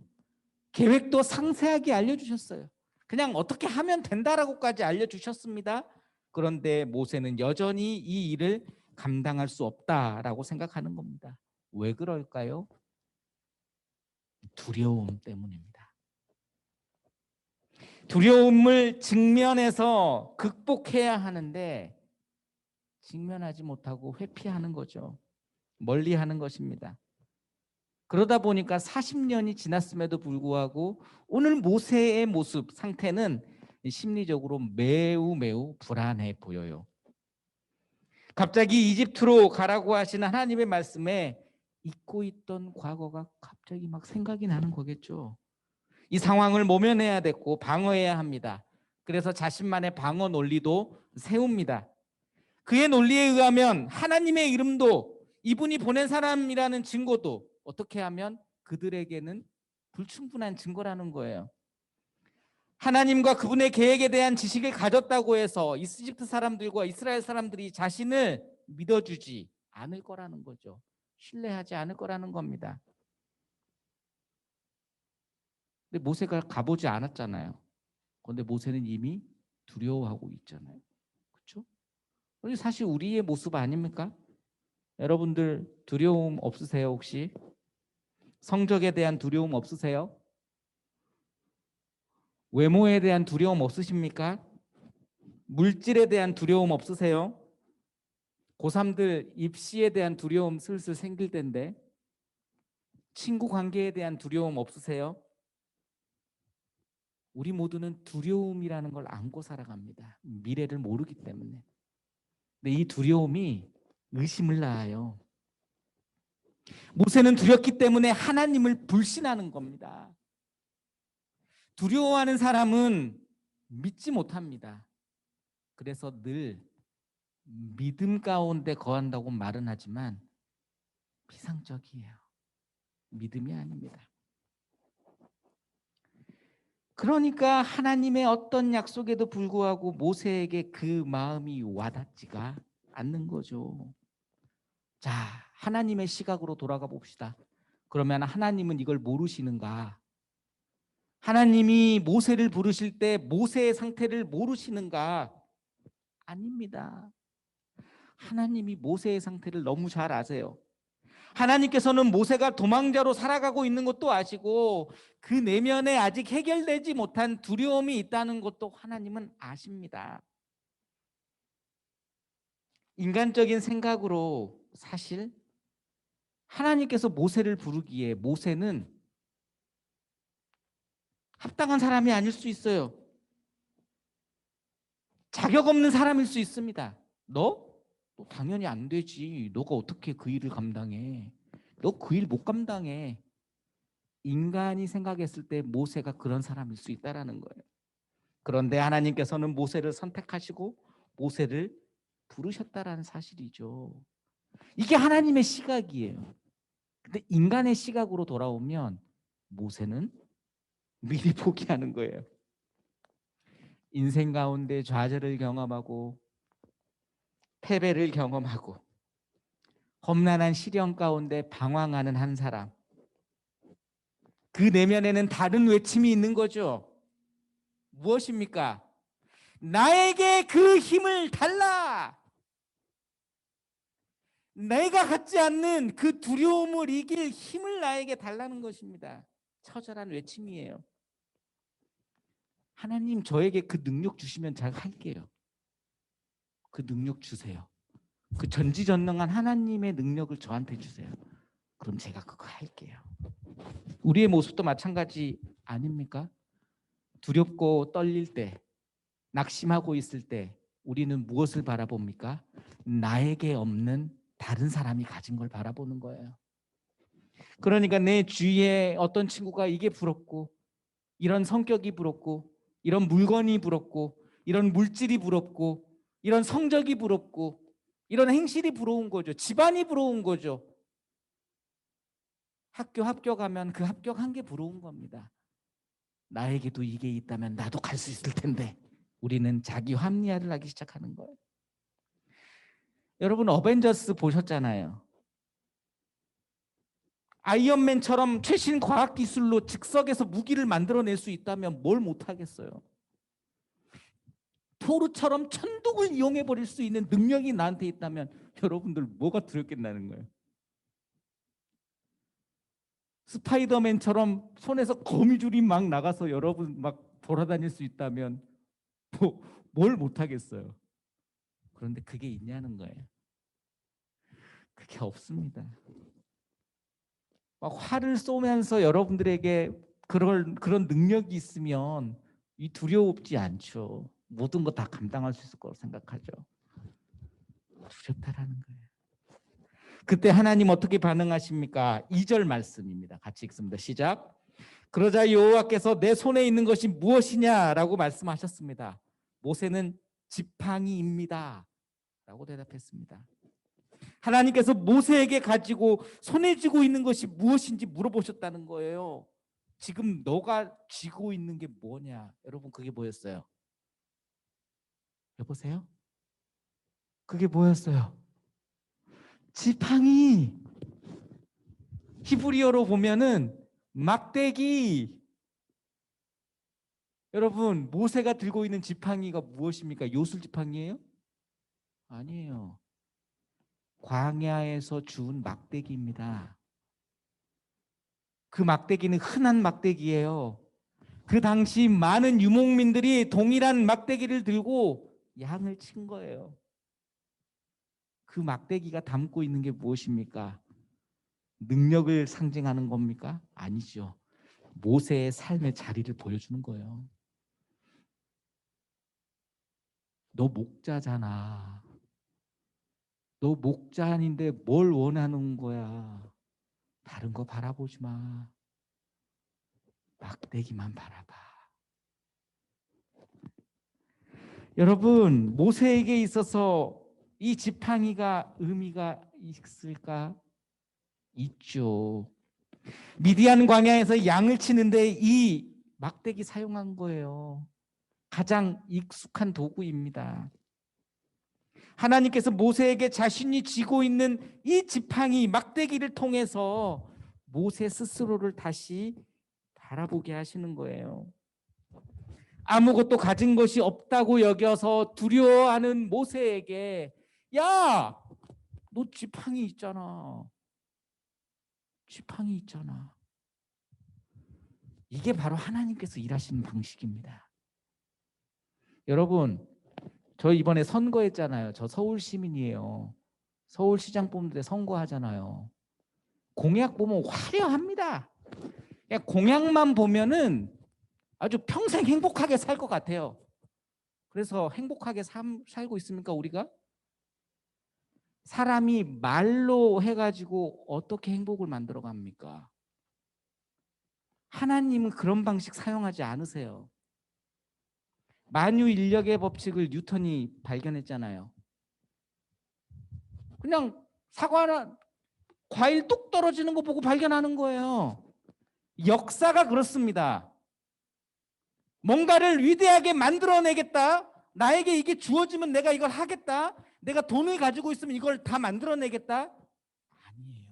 계획도 상세하게 알려주셨어요. 그냥 어떻게 하면 된다라고까지 알려주셨습니다. 그런데 모세는 여전히 이 일을 감당할 수 없다라고 생각하는 겁니다. 왜 그럴까요? 두려움 때문입니다. 두려움을 직면해서 극복해야 하는데 직면하지 못하고 회피하는 거죠. 멀리하는 것입니다. 그러다 보니까 40년이 지났음에도 불구하고 오늘 모세의 모습, 상태는 심리적으로 매우 불안해 보여요. 갑자기 이집트로 가라고 하시는 하나님의 말씀에 잊고 있던 과거가 갑자기 막 생각이 나는 거겠죠. 이 상황을 모면해야 됐고 방어해야 합니다. 그래서 자신만의 방어 논리도 세웁니다. 그의 논리에 의하면 하나님의 이름도 이분이 보낸 사람이라는 증거도 어떻게 하면 그들에게는 불충분한 증거라는 거예요. 하나님과 그분의 계획에 대한 지식을 가졌다고 해서 이집트 사람들과 이스라엘 사람들이 자신을 믿어주지 않을 거라는 거죠. 신뢰하지 않을 거라는 겁니다. 근데 모세가 가보지 않았잖아요. 그런데 모세는 이미 두려워하고 있잖아요. 그렇죠? 사실 우리의 모습 아닙니까? 여러분들 두려움 없으세요 혹시? 성적에 대한 두려움 없으세요? 외모에 대한 두려움 없으십니까? 물질에 대한 두려움 없으세요? 고3들 입시에 대한 두려움 슬슬 생길 텐데 친구 관계에 대한 두려움 없으세요? 우리 모두는 두려움이라는 걸 안고 살아갑니다. 미래를 모르기 때문에. 근데 이 두려움이 의심을 낳아요. 모세는 두렵기 때문에 하나님을 불신하는 겁니다. 두려워하는 사람은 믿지 못합니다. 그래서 늘 믿음 가운데 거한다고 말은 하지만 피상적이에요. 믿음이 아닙니다. 그러니까 하나님의 어떤 약속에도 불구하고 모세에게 그 마음이 와닿지가 않는 거죠. 자, 하나님의 시각으로 돌아가 봅시다. 그러면 하나님은 이걸 모르시는가? 하나님이 모세를 부르실 때 모세의 상태를 모르시는가? 아닙니다. 하나님이 모세의 상태를 너무 잘 아세요. 하나님께서는 모세가 도망자로 살아가고 있는 것도 아시고 그 내면에 아직 해결되지 못한 두려움이 있다는 것도 하나님은 아십니다. 인간적인 생각으로 사실 하나님께서 모세를 부르기에 모세는 합당한 사람이 아닐 수 있어요. 자격 없는 사람일 수 있습니다. 너 당연히 안 되지. 너가 어떻게 그 일을 감당해? 너 그 일 못 감당해. 인간이 생각했을 때 모세가 그런 사람일 수 있다라는 거예요. 그런데 하나님께서는 모세를 선택하시고 모세를 부르셨다라는 사실이죠. 이게 하나님의 시각이에요. 근데 인간의 시각으로 돌아오면 모세는 미리 포기하는 거예요. 인생 가운데 좌절을 경험하고 패배를 경험하고 험난한 시련 가운데 방황하는 한 사람, 그 내면에는 다른 외침이 있는 거죠. 무엇입니까? 나에게 그 힘을 달라. 내가 갖지 않는 그 두려움을 이길 힘을 나에게 달라는 것입니다. 처절한 외침이에요. 하나님, 저에게 그 능력 주시면 제가 할게요. 그 능력 주세요. 그 전지전능한 하나님의 능력을 저한테 주세요. 그럼 제가 그거 할게요. 우리의 모습도 마찬가지 아닙니까? 두렵고 떨릴 때, 낙심하고 있을 때 우리는 무엇을 바라봅니까? 나에게 없는 다른 사람이 가진 걸 바라보는 거예요. 그러니까 내 주위에 어떤 친구가 이게 부럽고, 이런 성격이 부럽고, 이런 물건이 부럽고, 이런 물질이 부럽고, 이런 성적이 부럽고, 이런 행실이 부러운 거죠. 집안이 부러운 거죠. 학교 합격하면 그 합격한 게 부러운 겁니다. 나에게도 이게 있다면 나도 갈 수 있을 텐데. 우리는 자기 합리화를 하기 시작하는 거예요. 여러분, 어벤져스 보셨잖아요. 아이언맨처럼 최신 과학기술로 즉석에서 무기를 만들어낼 수 있다면 뭘 못하겠어요. 토르처럼 천둥을 이용해버릴 수 있는 능력이 나한테 있다면 여러분들 뭐가 두렵겠나는 거예요. 스파이더맨처럼 손에서 거미줄이 막 나가서 여러분 막 돌아다닐 수 있다면 뭘 못하겠어요. 그런데 그게 있냐는 거예요. 그게 없습니다. 막 화를 쏘면서 여러분들에게 그런 능력이 있으면 이 두려웠지 않죠. 모든 거 다 감당할 수 있을 거라고 생각하죠. 두렵다라는 거예요. 그때 하나님 어떻게 반응하십니까? 2절 말씀입니다. 같이 읽습니다. 시작. 그러자 여호와께서 내 손에 있는 것이 무엇이냐라고 말씀하셨습니다. 모세는 지팡이입니다 라고 대답했습니다. 하나님께서 모세에게 가지고 손에 쥐고 있는 것이 무엇인지 물어보셨다는 거예요. 지금 너가 쥐고 있는 게 뭐냐? 여러분, 그게 뭐였어요? 여보세요? 그게 뭐였어요? 지팡이. 히브리어로 보면은 막대기. 여러분, 모세가 들고 있는 지팡이가 무엇입니까? 요술 지팡이예요? 아니에요. 광야에서 주운 막대기입니다. 그 막대기는 흔한 막대기예요. 그 당시 많은 유목민들이 동일한 막대기를 들고 양을 친 거예요. 그 막대기가 담고 있는 게 무엇입니까? 능력을 상징하는 겁니까? 아니죠. 모세의 삶의 자리를 보여주는 거예요. 너 목자잖아. 너 목자 아닌데 뭘 원하는 거야? 다른 거 바라보지 마. 막대기만 바라봐. 여러분, 모세에게 있어서 이 지팡이가 의미가 있을까? 있죠. 미디안 광야에서 양을 치는데 이 막대기 사용한 거예요. 가장 익숙한 도구입니다. 하나님께서 모세에게 자신이 쥐고 있는 이 지팡이 막대기를 통해서 모세 스스로를 다시 바라보게 하시는 거예요. 아무것도 가진 것이 없다고 여겨서 두려워하는 모세에게 야, 너 지팡이 있잖아. 지팡이 있잖아. 이게 바로 하나님께서 일하시는 방식입니다. 여러분, 저 이번에 선거했잖아요. 저 서울 시민이에요. 서울시장 뽑는데 선거하잖아요. 공약 보면 화려합니다. 그냥 공약만 보면은 아주 평생 행복하게 살 것 같아요. 그래서 행복하게 살고 있습니까, 우리가? 사람이 말로 해가지고 어떻게 행복을 만들어 갑니까? 하나님은 그런 방식 사용하지 않으세요. 만유인력의 법칙을 뉴턴이 발견했잖아요. 그냥 사과나 과일 뚝 떨어지는 거 보고 발견하는 거예요. 역사가 그렇습니다. 뭔가를 위대하게 만들어내겠다. 나에게 이게 주어지면 내가 이걸 하겠다. 내가 돈을 가지고 있으면 이걸 다 만들어내겠다. 아니에요.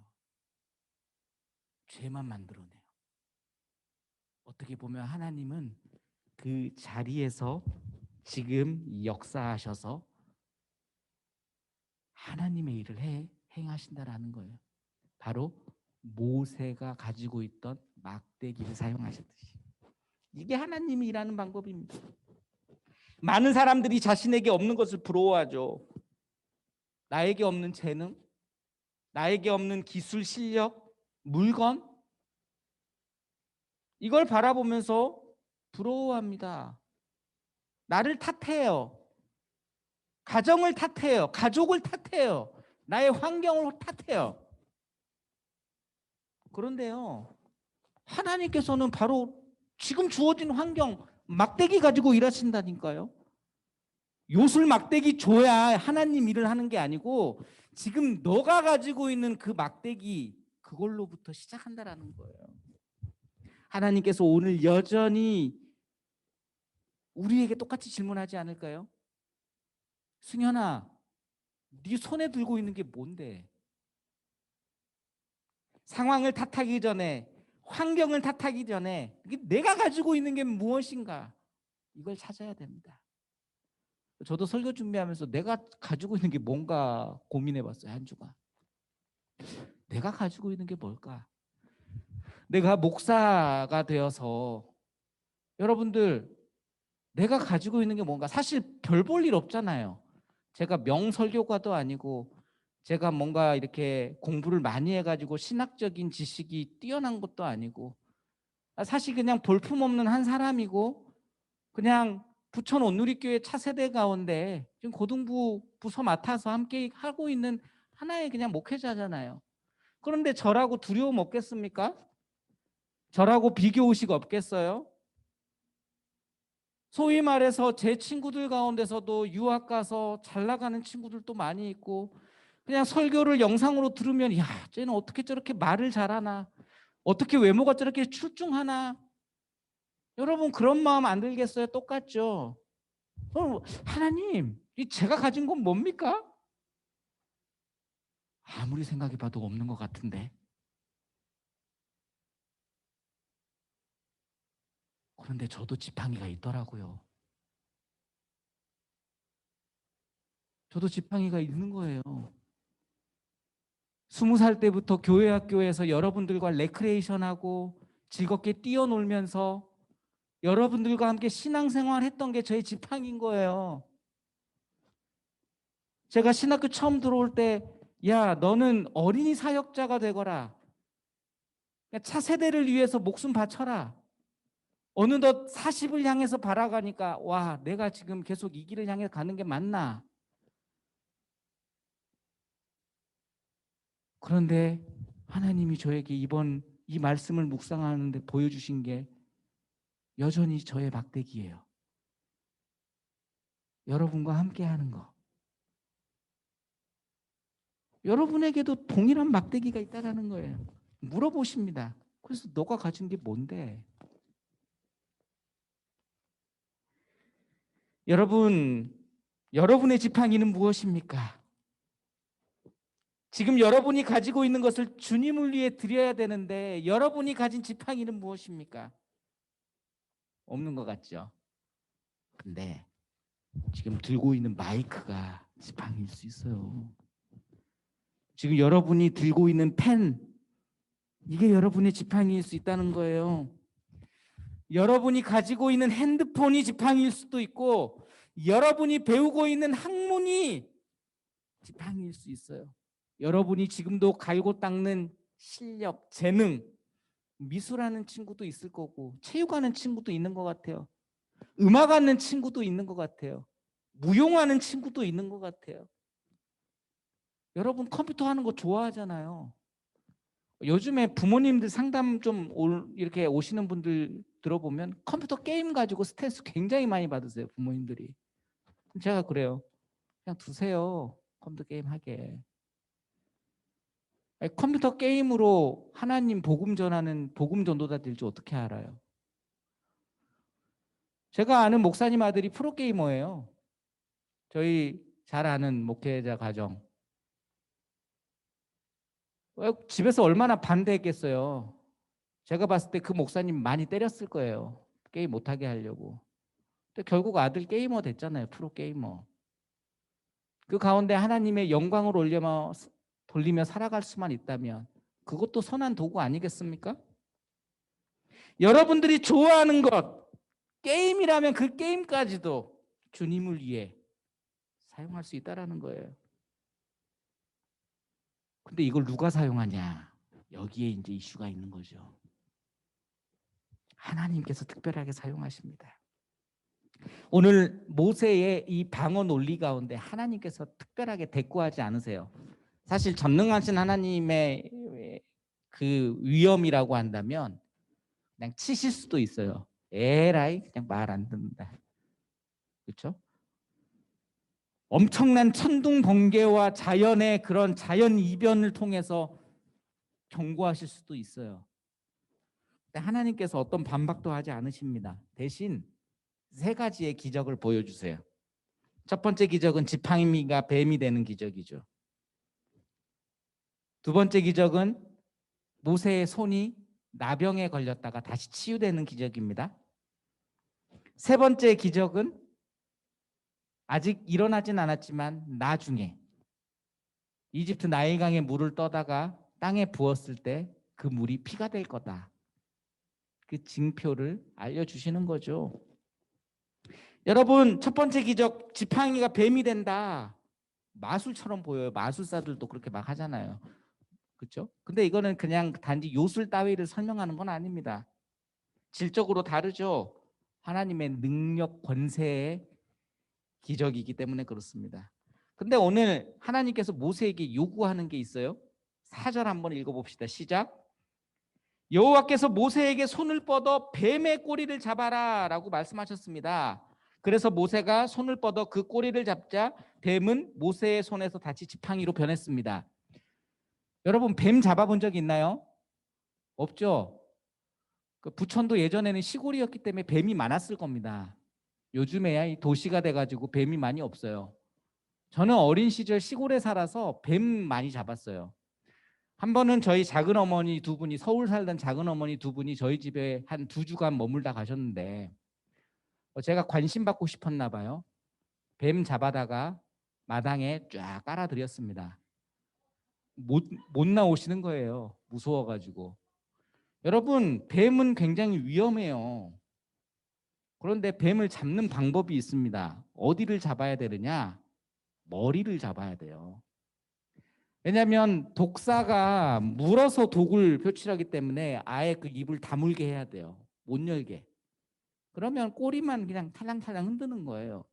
죄만 만들어내요. 어떻게 보면 하나님은 그 자리에서 지금 역사하셔서 하나님의 일을 행하신다라는 거예요. 바로 모세가 가지고 있던 막대기를 사용하셨듯이. 이게 하나님이 일하는 방법입니다. 많은 사람들이 자신에게 없는 것을 부러워하죠. 나에게 없는 재능, 나에게 없는 기술, 실력, 물건, 이걸 바라보면서 부러워합니다. 나를 탓해요. 가정을 탓해요. 가족을 탓해요. 나의 환경을 탓해요. 그런데요, 하나님께서는 바로 지금 주어진 환경, 막대기 가지고 일하신다니까요. 요술 막대기 줘야 하나님 일을 하는 게 아니고 지금 너가 가지고 있는 그 막대기, 그걸로부터 시작한다라는 거예요. 하나님께서 오늘 여전히 우리에게 똑같이 질문하지 않을까요? 승현아, 네 손에 들고 있는 게 뭔데? 상황을 탓하기 전에, 환경을 탓하기 전에 내가 가지고 있는 게 무엇인가? 이걸 찾아야 됩니다. 저도 설교 준비하면서 내가 가지고 있는 게 뭔가 고민해 봤어요. 한 주간. 내가 가지고 있는 게 뭘까? 내가 목사가 되어서 여러분들, 내가 가지고 있는 게 뭔가, 사실 별 볼 일 없잖아요. 제가 명설교가도 아니고 제가 뭔가 이렇게 공부를 많이 해가지고 신학적인 지식이 뛰어난 것도 아니고 사실 그냥 볼품없는 한 사람이고 그냥 부천 온누리교회 차세대 가운데 지금 고등부 부서 맡아서 함께 하고 있는 하나의 그냥 목회자잖아요. 그런데 저라고 두려움 없겠습니까? 저라고 비교의식 없겠어요? 소위 말해서 제 친구들 가운데서도 유학 가서 잘 나가는 친구들도 많이 있고 그냥 설교를 영상으로 들으면 야, 쟤는 어떻게 저렇게 말을 잘하나, 어떻게 외모가 저렇게 출중하나. 여러분 그런 마음 안 들겠어요? 똑같죠? 하나님, 이 제가 가진 건 뭡니까? 아무리 생각해봐도 없는 것 같은데. 그런데 저도 지팡이가 있더라고요. 저도 지팡이가 있는 거예요. 20살 때부터 교회 학교에서 여러분들과 레크레이션하고 즐겁게 뛰어놀면서 여러분들과 함께 신앙생활 했던 게 저의 지팡이인 거예요. 제가 신학교 처음 들어올 때, 야, 너는 어린이 사역자가 되거라. 차세대를 위해서 목숨 바쳐라. 어느덧 40을 향해서 바라가니까 와, 내가 지금 계속 이 길을 향해 가는 게 맞나? 그런데 하나님이 저에게 이번 이 말씀을 묵상하는데 보여주신 게 여전히 저의 막대기예요. 여러분과 함께 하는 거. 여러분에게도 동일한 막대기가 있다는 거예요. 물어보십니다. 그래서 너가 가진 게 뭔데? 여러분의 지팡이는 무엇입니까? 지금 여러분이 가지고 있는 것을 주님을 위해 드려야 되는데 여러분이 가진 지팡이는 무엇입니까? 없는 것 같죠? 근데 지금 들고 있는 마이크가 지팡이일 수 있어요. 지금 여러분이 들고 있는 펜, 이게 여러분의 지팡이일 수 있다는 거예요. 여러분이 가지고 있는 핸드폰이 지팡이일 수도 있고 여러분이 배우고 있는 학문이 지팡이일 수 있어요. 여러분이 지금도 갈고 닦는 실력, 재능, 미술하는 친구도 있을 거고 체육하는 친구도 있는 것 같아요. 음악하는 친구도 있는 것 같아요. 무용하는 친구도 있는 것 같아요. 여러분 컴퓨터 하는 거 좋아하잖아요. 요즘에 부모님들 상담 좀 이렇게 오시는 분들 들어보면 컴퓨터 게임 가지고 스트레스 굉장히 많이 받으세요. 부모님들이. 제가 그래요. 그냥 두세요. 컴퓨터 게임 하게. 아니, 컴퓨터 게임으로 하나님 복음 전하는 복음 전도자 될 줄 어떻게 알아요? 제가 아는 목사님 아들이 프로게이머예요. 저희 잘 아는 목회자 가정. 집에서 얼마나 반대했겠어요. 제가 봤을 때 그 목사님 많이 때렸을 거예요. 게임 못하게 하려고. 근데 결국 아들 게이머 됐잖아요. 프로게이머. 그 가운데 하나님의 영광을 돌리며 살아갈 수만 있다면 그것도 선한 도구 아니겠습니까? 여러분들이 좋아하는 것, 게임이라면 그 게임까지도 주님을 위해 사용할 수 있다는 거예요. 근데 이걸 누가 사용하냐? 여기에 이제 이슈가 있는 거죠. 하나님께서 특별하게 사용하십니다. 오늘 모세의 이 방어 논리 가운데 하나님께서 특별하게 대꾸하지 않으세요. 사실 전능하신 하나님의 그 위엄이라고 한다면 그냥 치실 수도 있어요. 에라이 그냥 말 안 듣는다. 그렇죠? 엄청난 천둥 번개와 자연의 그런 자연 이변을 통해서 경고하실 수도 있어요. 근데 하나님께서 어떤 반박도 하지 않으십니다. 대신 세 가지의 기적을 보여주세요. 첫 번째 기적은 지팡이가 뱀이 되는 기적이죠. 두 번째 기적은 모세의 손이 나병에 걸렸다가 다시 치유되는 기적입니다. 세 번째 기적은 아직 일어나진 않았지만 나중에 이집트 나일강의 물을 떠다가 땅에 부었을 때 그 물이 피가 될 거다. 그 징표를 알려주시는 거죠. 여러분 첫 번째 기적 지팡이가 뱀이 된다. 마술처럼 보여요. 마술사들도 그렇게 막 하잖아요. 그렇죠? 근데 이거는 그냥 단지 요술 따위를 설명하는 건 아닙니다. 질적으로 다르죠. 하나님의 능력 권세의 기적이기 때문에 그렇습니다. 근데 오늘 하나님께서 모세에게 요구하는 게 있어요. 4절 한번 읽어봅시다. 시작. 여호와께서 모세에게 손을 뻗어 뱀의 꼬리를 잡아라 라고 말씀하셨습니다. 그래서 모세가 손을 뻗어 그 꼬리를 잡자 뱀은 모세의 손에서 다시 지팡이로 변했습니다. 여러분 뱀 잡아본 적 있나요? 없죠? 그 부천도 예전에는 시골이었기 때문에 뱀이 많았을 겁니다. 요즘에야 이 도시가 돼가지고 뱀이 많이 없어요. 저는 어린 시절 시골에 살아서 뱀 많이 잡았어요. 한 번은 저희 작은 어머니 두 분이 서울 살던 작은 어머니 두 분이 저희 집에 한 2주간 머물다 가셨는데 제가 관심 받고 싶었나 봐요. 뱀 잡아다가 마당에 쫙 깔아드렸습니다. 못 나오시는 거예요. 무서워가지고. 여러분 뱀은 굉장히 위험해요. 그런데 뱀을 잡는 방법이 있습니다. 어디를 잡아야 되느냐? 머리를 잡아야 돼요. 왜냐하면 독사가 물어서 독을 표출하기 때문에 아예 그 입을 다물게 해야 돼요. 못 열게. 그러면 꼬리만 그냥 탈랑탈랑 흔드는 거예요.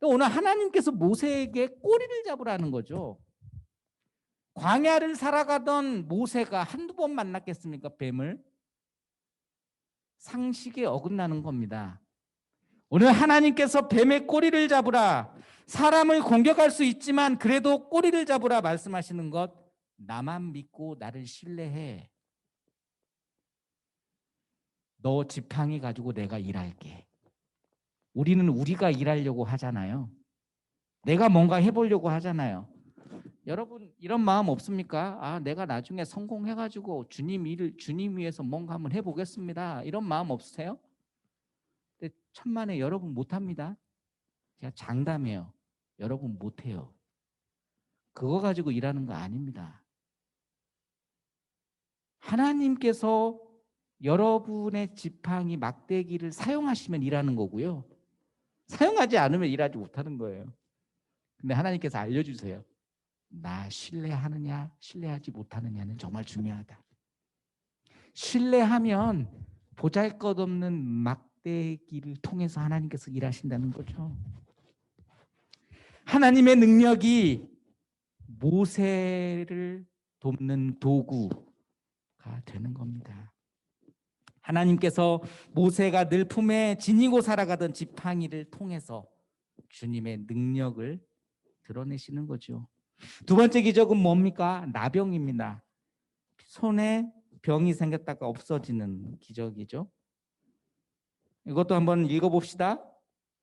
오늘 하나님께서 모세에게 꼬리를 잡으라는 거죠. 광야를 살아가던 모세가 한두 번 만났겠습니까? 뱀을. 상식에 어긋나는 겁니다. 오늘 하나님께서 뱀의 꼬리를 잡으라. 사람을 공격할 수 있지만 그래도 꼬리를 잡으라 말씀하시는 것, 나만 믿고 나를 신뢰해. 너 지팡이 가지고 내가 일할게. 우리는 우리가 일하려고 하잖아요. 내가 뭔가 해보려고 하잖아요. 여러분 이런 마음 없습니까? 아, 내가 나중에 성공해가지고 주님 위해서 뭔가 한번 해보겠습니다. 이런 마음 없으세요? 근데 천만에 여러분 못합니다. 제가 장담해요. 여러분 못해요. 그거 가지고 일하는 거 아닙니다. 하나님께서 여러분의 지팡이 막대기를 사용하시면 일하는 거고요. 사용하지 않으면 일하지 못하는 거예요. 근데 하나님께서 알려주세요. 나 신뢰하느냐 신뢰하지 못하느냐는 정말 중요하다. 신뢰하면 보잘것없는 막대기를 통해서 하나님께서 일하신다는 거죠. 하나님의 능력이 모세를 돕는 도구가 되는 겁니다. 하나님께서 모세가 늘 품에 지니고 살아가던 지팡이를 통해서 주님의 능력을 드러내시는 거죠. 두 번째 기적은 뭡니까? 나병입니다. 손에 병이 생겼다가 없어지는 기적이죠. 이것도 한번 읽어봅시다.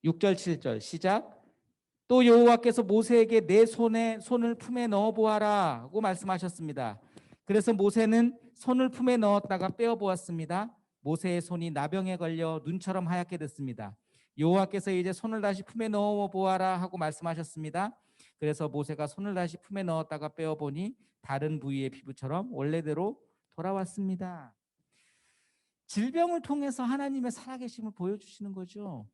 6절 7절 시작. 또 여호와께서 모세에게 내 손에 손을 품에 넣어보아라 하고 말씀하셨습니다. 그래서 모세는 손을 품에 넣었다가 빼어보았습니다. 모세의 손이 나병에 걸려 눈처럼 하얗게 됐습니다. 여호와께서 이제 손을 다시 품에 넣어보아라 하고 말씀하셨습니다. 그래서 모세가 손을 다시 품에 넣었다가 빼어보니 다른 부위의 피부처럼 원래대로 돌아왔습니다. 질병을 통해서 하나님의 살아계심을 보여주시는 거죠.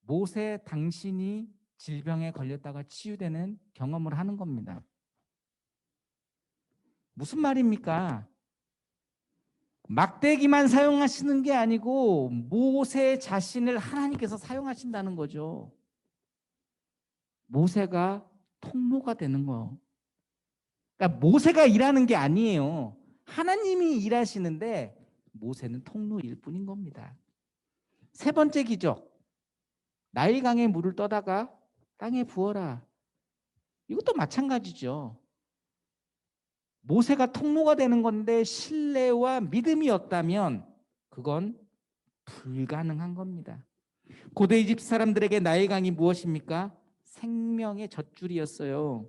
모세 당신이 질병에 걸렸다가 치유되는 경험을 하는 겁니다. 무슨 말입니까? 막대기만 사용하시는 게 아니고 모세 자신을 하나님께서 사용하신다는 거죠. 모세가 통로가 되는 거. 그러니까 모세가 일하는 게 아니에요. 하나님이 일하시는데 모세는 통로일 뿐인 겁니다. 세 번째 기적. 나일강에 물을 떠다가 땅에 부어라. 이것도 마찬가지죠. 모세가 통로가 되는 건데 신뢰와 믿음이 없다면 그건 불가능한 겁니다. 고대 이집트 사람들에게 나일강이 무엇입니까? 생명의 젖줄이었어요.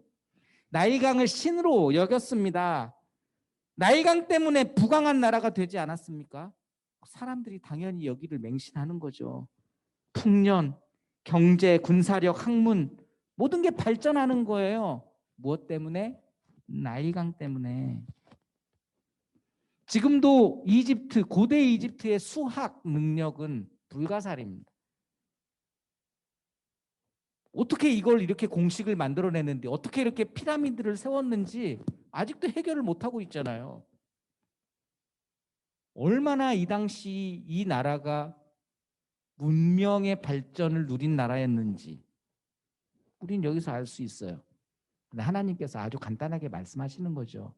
나일강을 신으로 여겼습니다. 나일강 때문에 부강한 나라가 되지 않았습니까? 사람들이 당연히 여기를 맹신하는 거죠. 풍년, 경제, 군사력, 학문 모든 게 발전하는 거예요. 무엇 때문에? 나일강 때문에. 지금도 이집트, 고대 이집트의 수학 능력은 불가사리입니다. 어떻게 이걸 이렇게 공식을 만들어내는지, 어떻게 이렇게 피라미드를 세웠는지 아직도 해결을 못하고 있잖아요. 얼마나 이 당시 이 나라가 문명의 발전을 누린 나라였는지 우린 여기서 알 수 있어요. 근데 하나님께서 아주 간단하게 말씀하시는 거죠.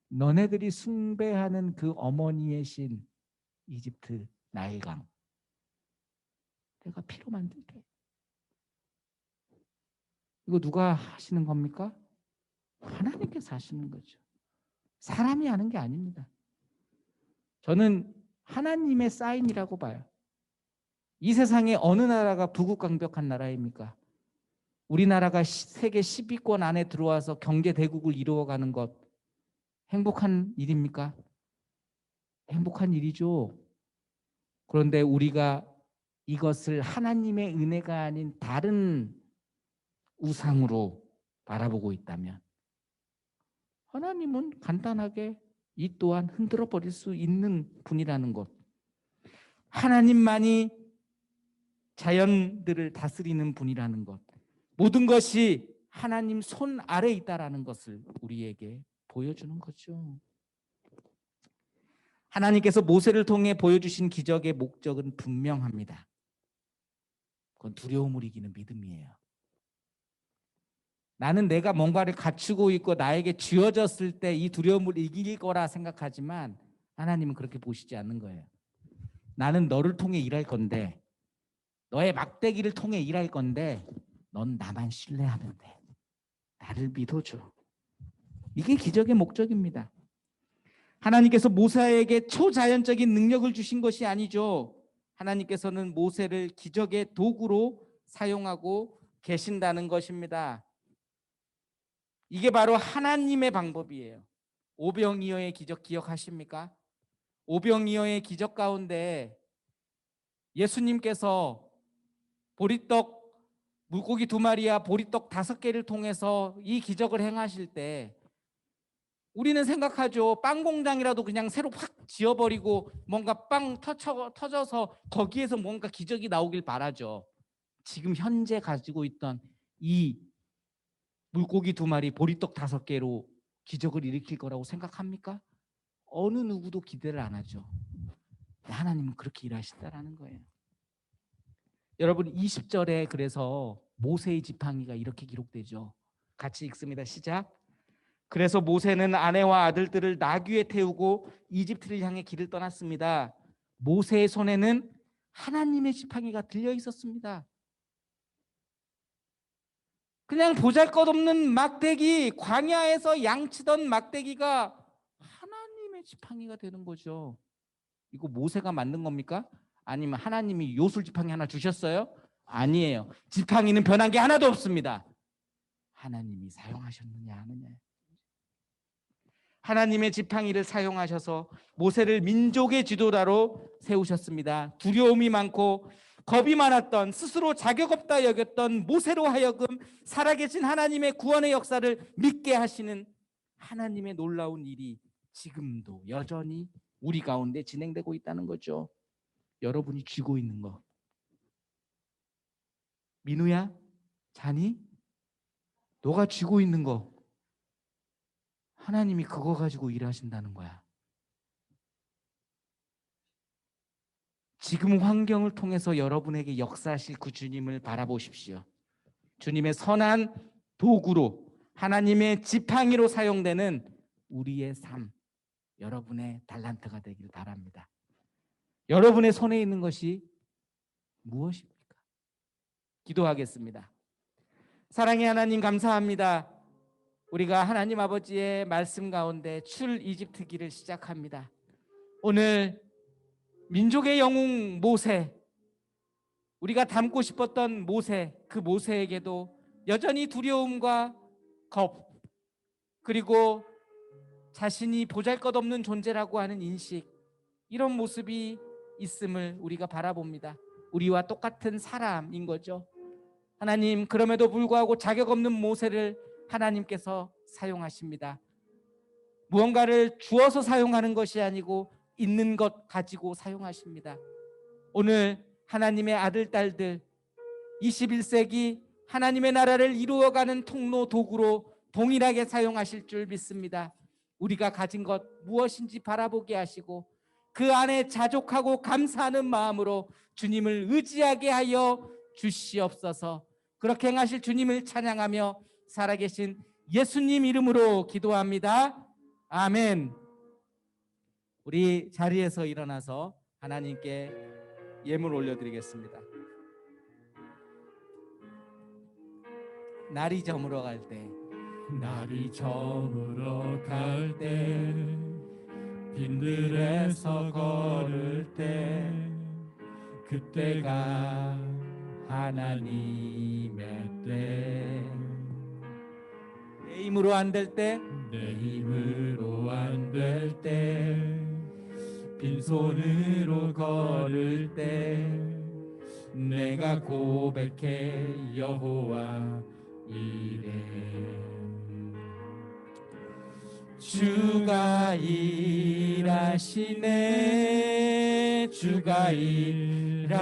너네들이 숭배하는 그 어머니의 신 이집트 나일강 내가 피로 만들게. 이거 누가 하시는 겁니까? 하나님께서 하시는 거죠. 사람이 하는 게 아닙니다. 저는 하나님의 사인이라고 봐요. 이 세상에 어느 나라가 부국강벽한 나라입니까? 우리나라가 세계 10위권 안에 들어와서 경제 대국을 이루어가는 것 행복한 일입니까? 행복한 일이죠. 그런데 우리가 이것을 하나님의 은혜가 아닌 다른 우상으로 바라보고 있다면 하나님은 간단하게 이 또한 흔들어 버릴 수 있는 분이라는 것. 하나님만이 자연들을 다스리는 분이라는 것. 모든 것이 하나님 손 아래에 있다라는 것을 우리에게 보여주는 거죠. 하나님께서 모세를 통해 보여주신 기적의 목적은 분명합니다. 그건 두려움을 이기는 믿음이에요. 나는 내가 뭔가를 갖추고 있고 나에게 쥐어졌을 때 이 두려움을 이길 거라 생각하지만 하나님은 그렇게 보시지 않는 거예요. 나는 너를 통해 일할 건데, 너의 막대기를 통해 일할 건데 넌 나만 신뢰하면 돼. 나를 믿어줘. 이게 기적의 목적입니다. 하나님께서 모세에게 초자연적인 능력을 주신 것이 아니죠. 하나님께서는 모세를 기적의 도구로 사용하고 계신다는 것입니다. 이게 바로 하나님의 방법이에요. 오병이어의 기적 기억하십니까? 오병이어의 기적 가운데 예수님께서 보리떡 물고기 2마리와 보리떡 5개를 통해서 이 기적을 행하실 때 우리는 생각하죠. 빵 공장이라도 그냥 새로 확 지어버리고 뭔가 빵 터져서 거기에서 뭔가 기적이 나오길 바라죠. 지금 현재 가지고 있던 이 물고기 2마리 보리떡 5개로 기적을 일으킬 거라고 생각합니까? 어느 누구도 기대를 안 하죠. 하나님은 그렇게 일하신다라는 거예요. 여러분 20절에 그래서 모세의 지팡이가 이렇게 기록되죠. 같이 읽습니다. 시작. 그래서 모세는 아내와 아들들을 나귀에 태우고 이집트를 향해 길을 떠났습니다. 모세의 손에는 하나님의 지팡이가 들려 있었습니다. 그냥 보잘것없는 막대기, 광야에서 양치던 막대기가 하나님의 지팡이가 되는 거죠. 이거 모세가 만든 겁니까? 아니면 하나님이 요술 지팡이 하나 주셨어요? 아니에요. 지팡이는 변한 게 하나도 없습니다. 하나님이 사용하셨느냐 하느냐. 하나님의 지팡이를 사용하셔서 모세를 민족의 지도자로 세우셨습니다. 두려움이 많고 겁이 많았던, 스스로 자격 없다 여겼던 모세로 하여금 살아계신 하나님의 구원의 역사를 믿게 하시는 하나님의 놀라운 일이 지금도 여전히 우리 가운데 진행되고 있다는 거죠. 여러분이 쥐고 있는 거, 민우야, 자니? 너가 쥐고 있는 거 하나님이 그거 가지고 일하신다는 거야. 지금 환경을 통해서 여러분에게 역사하실 그 주님을 바라보십시오. 주님의 선한 도구로, 하나님의 지팡이로 사용되는 우리의 삶, 여러분의 달란트가 되길 바랍니다. 여러분의 손에 있는 것이 무엇입니까? 기도하겠습니다. 사랑의 하나님, 감사합니다. 우리가 하나님 아버지의 말씀 가운데 출 이집트기를 시작합니다. 오늘 민족의 영웅 모세, 우리가 닮고 싶었던 모세, 그 모세에게도 여전히 두려움과 겁, 그리고 자신이 보잘것없는 존재라고 하는 인식, 이런 모습이 있음을 우리가 바라봅니다. 우리와 똑같은 사람인 거죠. 하나님, 그럼에도 불구하고 자격 없는 모세를 하나님께서 사용하십니다. 무언가를 주어서 사용하는 것이 아니고 있는 것 가지고 사용하십니다. 오늘 하나님의 아들, 딸들, 21세기 하나님의 나라를 이루어가는 통로, 도구로 동일하게 사용하실 줄 믿습니다. 우리가 가진 것 무엇인지 바라보게 하시고 그 안에 자족하고 감사하는 마음으로 주님을 의지하게 하여 주시옵소서. 그렇게 행하실 주님을 찬양하며 살아계신 예수님 이름으로 기도합니다. 아멘. 우리 자리에서 일어나서 하나님께 예물 올려드리겠습니다. 날이 저물어 갈 때, 날이 저물어 갈 때, 빈들에서 걸을 때, 그때가 하나님의 때. 내 힘으로 안 될 때, 내 힘으로 안 될 때, 빈손으로 걸을 때, 내가 고백해 여호와 이래. 주가 일하시네, 주가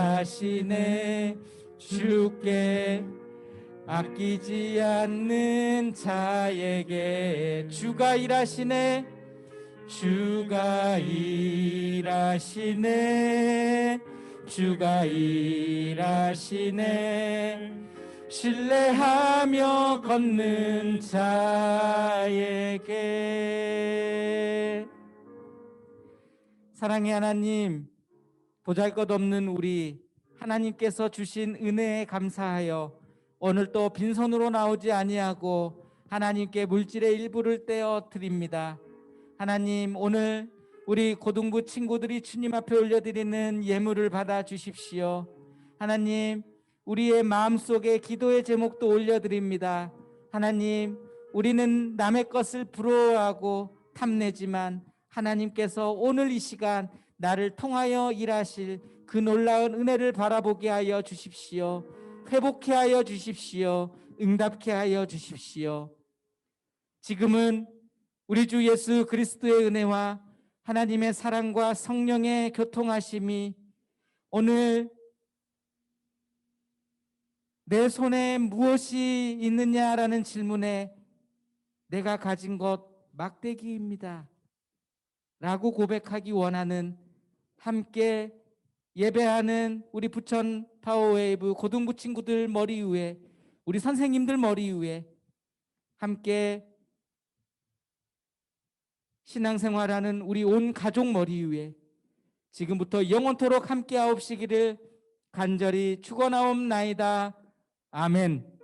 일하시네, 주께 아끼지 않는 자에게 주가 일하시네 주가 일하시네 주가 일하시네 신뢰하며 걷는 자에게. 사랑의 하나님, 보잘것없는 우리 하나님께서 주신 은혜에 감사하여 오늘 또 빈손으로 나오지 아니하고 하나님께 물질의 일부를 떼어 드립니다. 하나님, 오늘 우리 고등부 친구들이 주님 앞에 올려드리는 예물을 받아 주십시오. 하나님, 우리의 마음속에 기도의 제목도 올려드립니다. 하나님, 우리는 남의 것을 부러워하고 탐내지만 하나님께서 오늘 이 시간 나를 통하여 일하실 그 놀라운 은혜를 바라보게 하여 주십시오. 회복케 하여 주십시오. 응답케 하여 주십시오. 지금은 우리 주 예수 그리스도의 은혜와 하나님의 사랑과 성령의 교통하심이 오늘 내 손에 무엇이 있느냐라는 질문에 내가 가진 것 막대기입니다 라고 고백하기 원하는 함께 예배하는 우리 부천 파워웨이브 고등부 친구들 머리 위에 우리 선생님들 머리 위에 함께 신앙생활하는 우리 온 가족 머리 위에 지금부터 영원토록 함께 하옵시기를 간절히 축원하옵나이다. 아멘.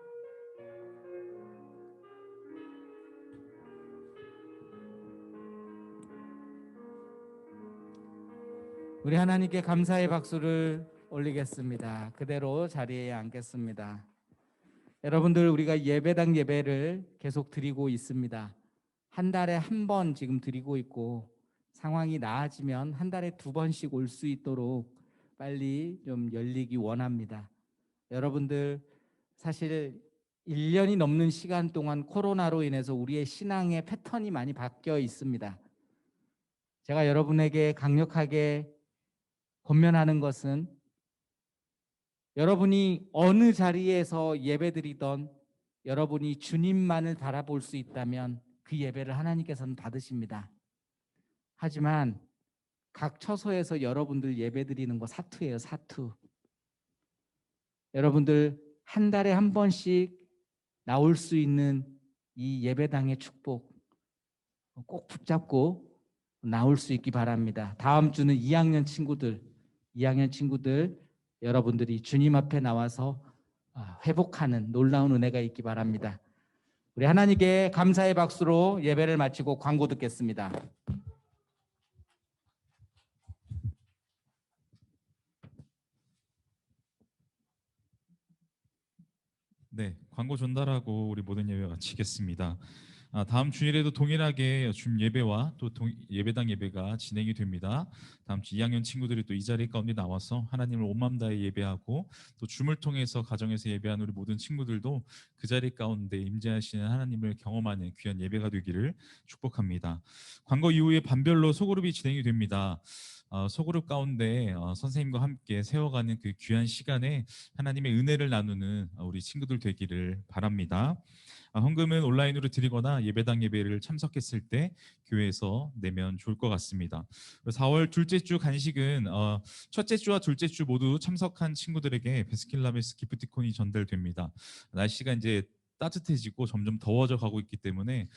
우리 하나님께 감사의 박수를 올리겠습니다. 그대로 자리에 앉겠습니다. 여러분들, 우리가 예배당 예배를 계속 드리고 있습니다. 한 달에 한 번 지금 드리고 있고 상황이 나아지면 한 달에 2번씩 올 수 있도록 빨리 좀 열리기 원합니다. 여러분들, 사실 1년이 넘는 시간 동안 코로나로 인해서 우리의 신앙의 패턴이 많이 바뀌어 있습니다. 제가 여러분에게 강력하게 권면하는 것은 여러분이 어느 자리에서 예배드리던 여러분이 주님만을 바라볼 수 있다면 그 예배를 하나님께서는 받으십니다. 하지만 각 처소에서 여러분들 예배드리는 거 사투예요, 사투. 여러분들 한 달에 한 번씩 나올 수 있는 이 예배당의 축복 꼭 붙잡고 나올 수 있기 바랍니다. 다음 주는 2학년 친구들 여러분들이 주님 앞에 나와서 회복하는 놀라운 은혜가 있기 바랍니다. 우리 하나님께 감사의 박수로 예배를 마치고 광고 듣겠습니다. 네, 광고 전달하고 우리 모든 예배 마치겠습니다. 다음 주일에도 동일하게 줌 예배와 또 예배당 예배가 진행이 됩니다. 다음 주 2학년 친구들이 또 이 자리 가운데 나와서 하나님을 온 마음 다해 예배하고 또 줌을 통해서 가정에서 예배하는 우리 모든 친구들도 그 자리 가운데 임재하시는 하나님을 경험하는 귀한 예배가 되기를 축복합니다. 광고 이후에 반별로 소그룹이 진행이 됩니다. 소그룹 가운데 선생님과 함께 세워가는 그 귀한 시간에 하나님의 은혜를 나누는 우리 친구들 되기를 바랍니다. 헌금은 온라인으로 드리거나 예배당 예배를 참석했을 때 교회에서 내면 좋을 것 같습니다. 4월 둘째 주 간식은 첫째 주와 둘째 주 모두 참석한 친구들에게 베스킨라빈스 기프티콘이 전달됩니다. 날씨가 이제 따뜻해지고 점점 더워져 가고 있기 때문에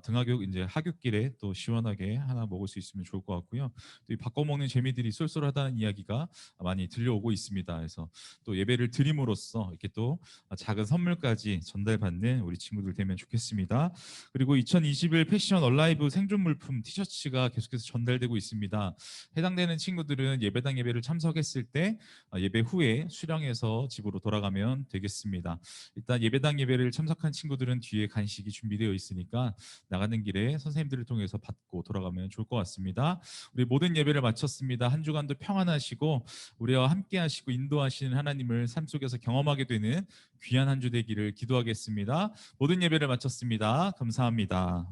등하교 이제 하굣길에 또 시원하게 하나 먹을 수 있으면 좋을 것 같고요. 또 이 바꿔 먹는 재미들이 쏠쏠하다는 이야기가 많이 들려오고 있습니다. 그래서 또 예배를 드림으로써 이렇게 또 작은 선물까지 전달받는 우리 친구들 되면 좋겠습니다. 그리고 2021 패션 얼라이브 생존 물품 티셔츠가 계속해서 전달되고 있습니다. 해당되는 친구들은 예배당 예배를 참석했을 때 예배 후에 수령해서 집으로 돌아가면 되겠습니다. 일단 예배당 예배를 참석한 친구들은 뒤에 간식이 준비되어 있으니까 나가는 길에 선생님들을 통해서 받고 돌아가면 좋을 것 같습니다. 우리 모든 예배를 마쳤습니다. 한 주간도 평안하시고 우리와 함께 하시고 인도하시는 하나님을 삶 속에서 경험하게 되는 귀한 한 주 되기를 기도하겠습니다. 모든 예배를 마쳤습니다. 감사합니다.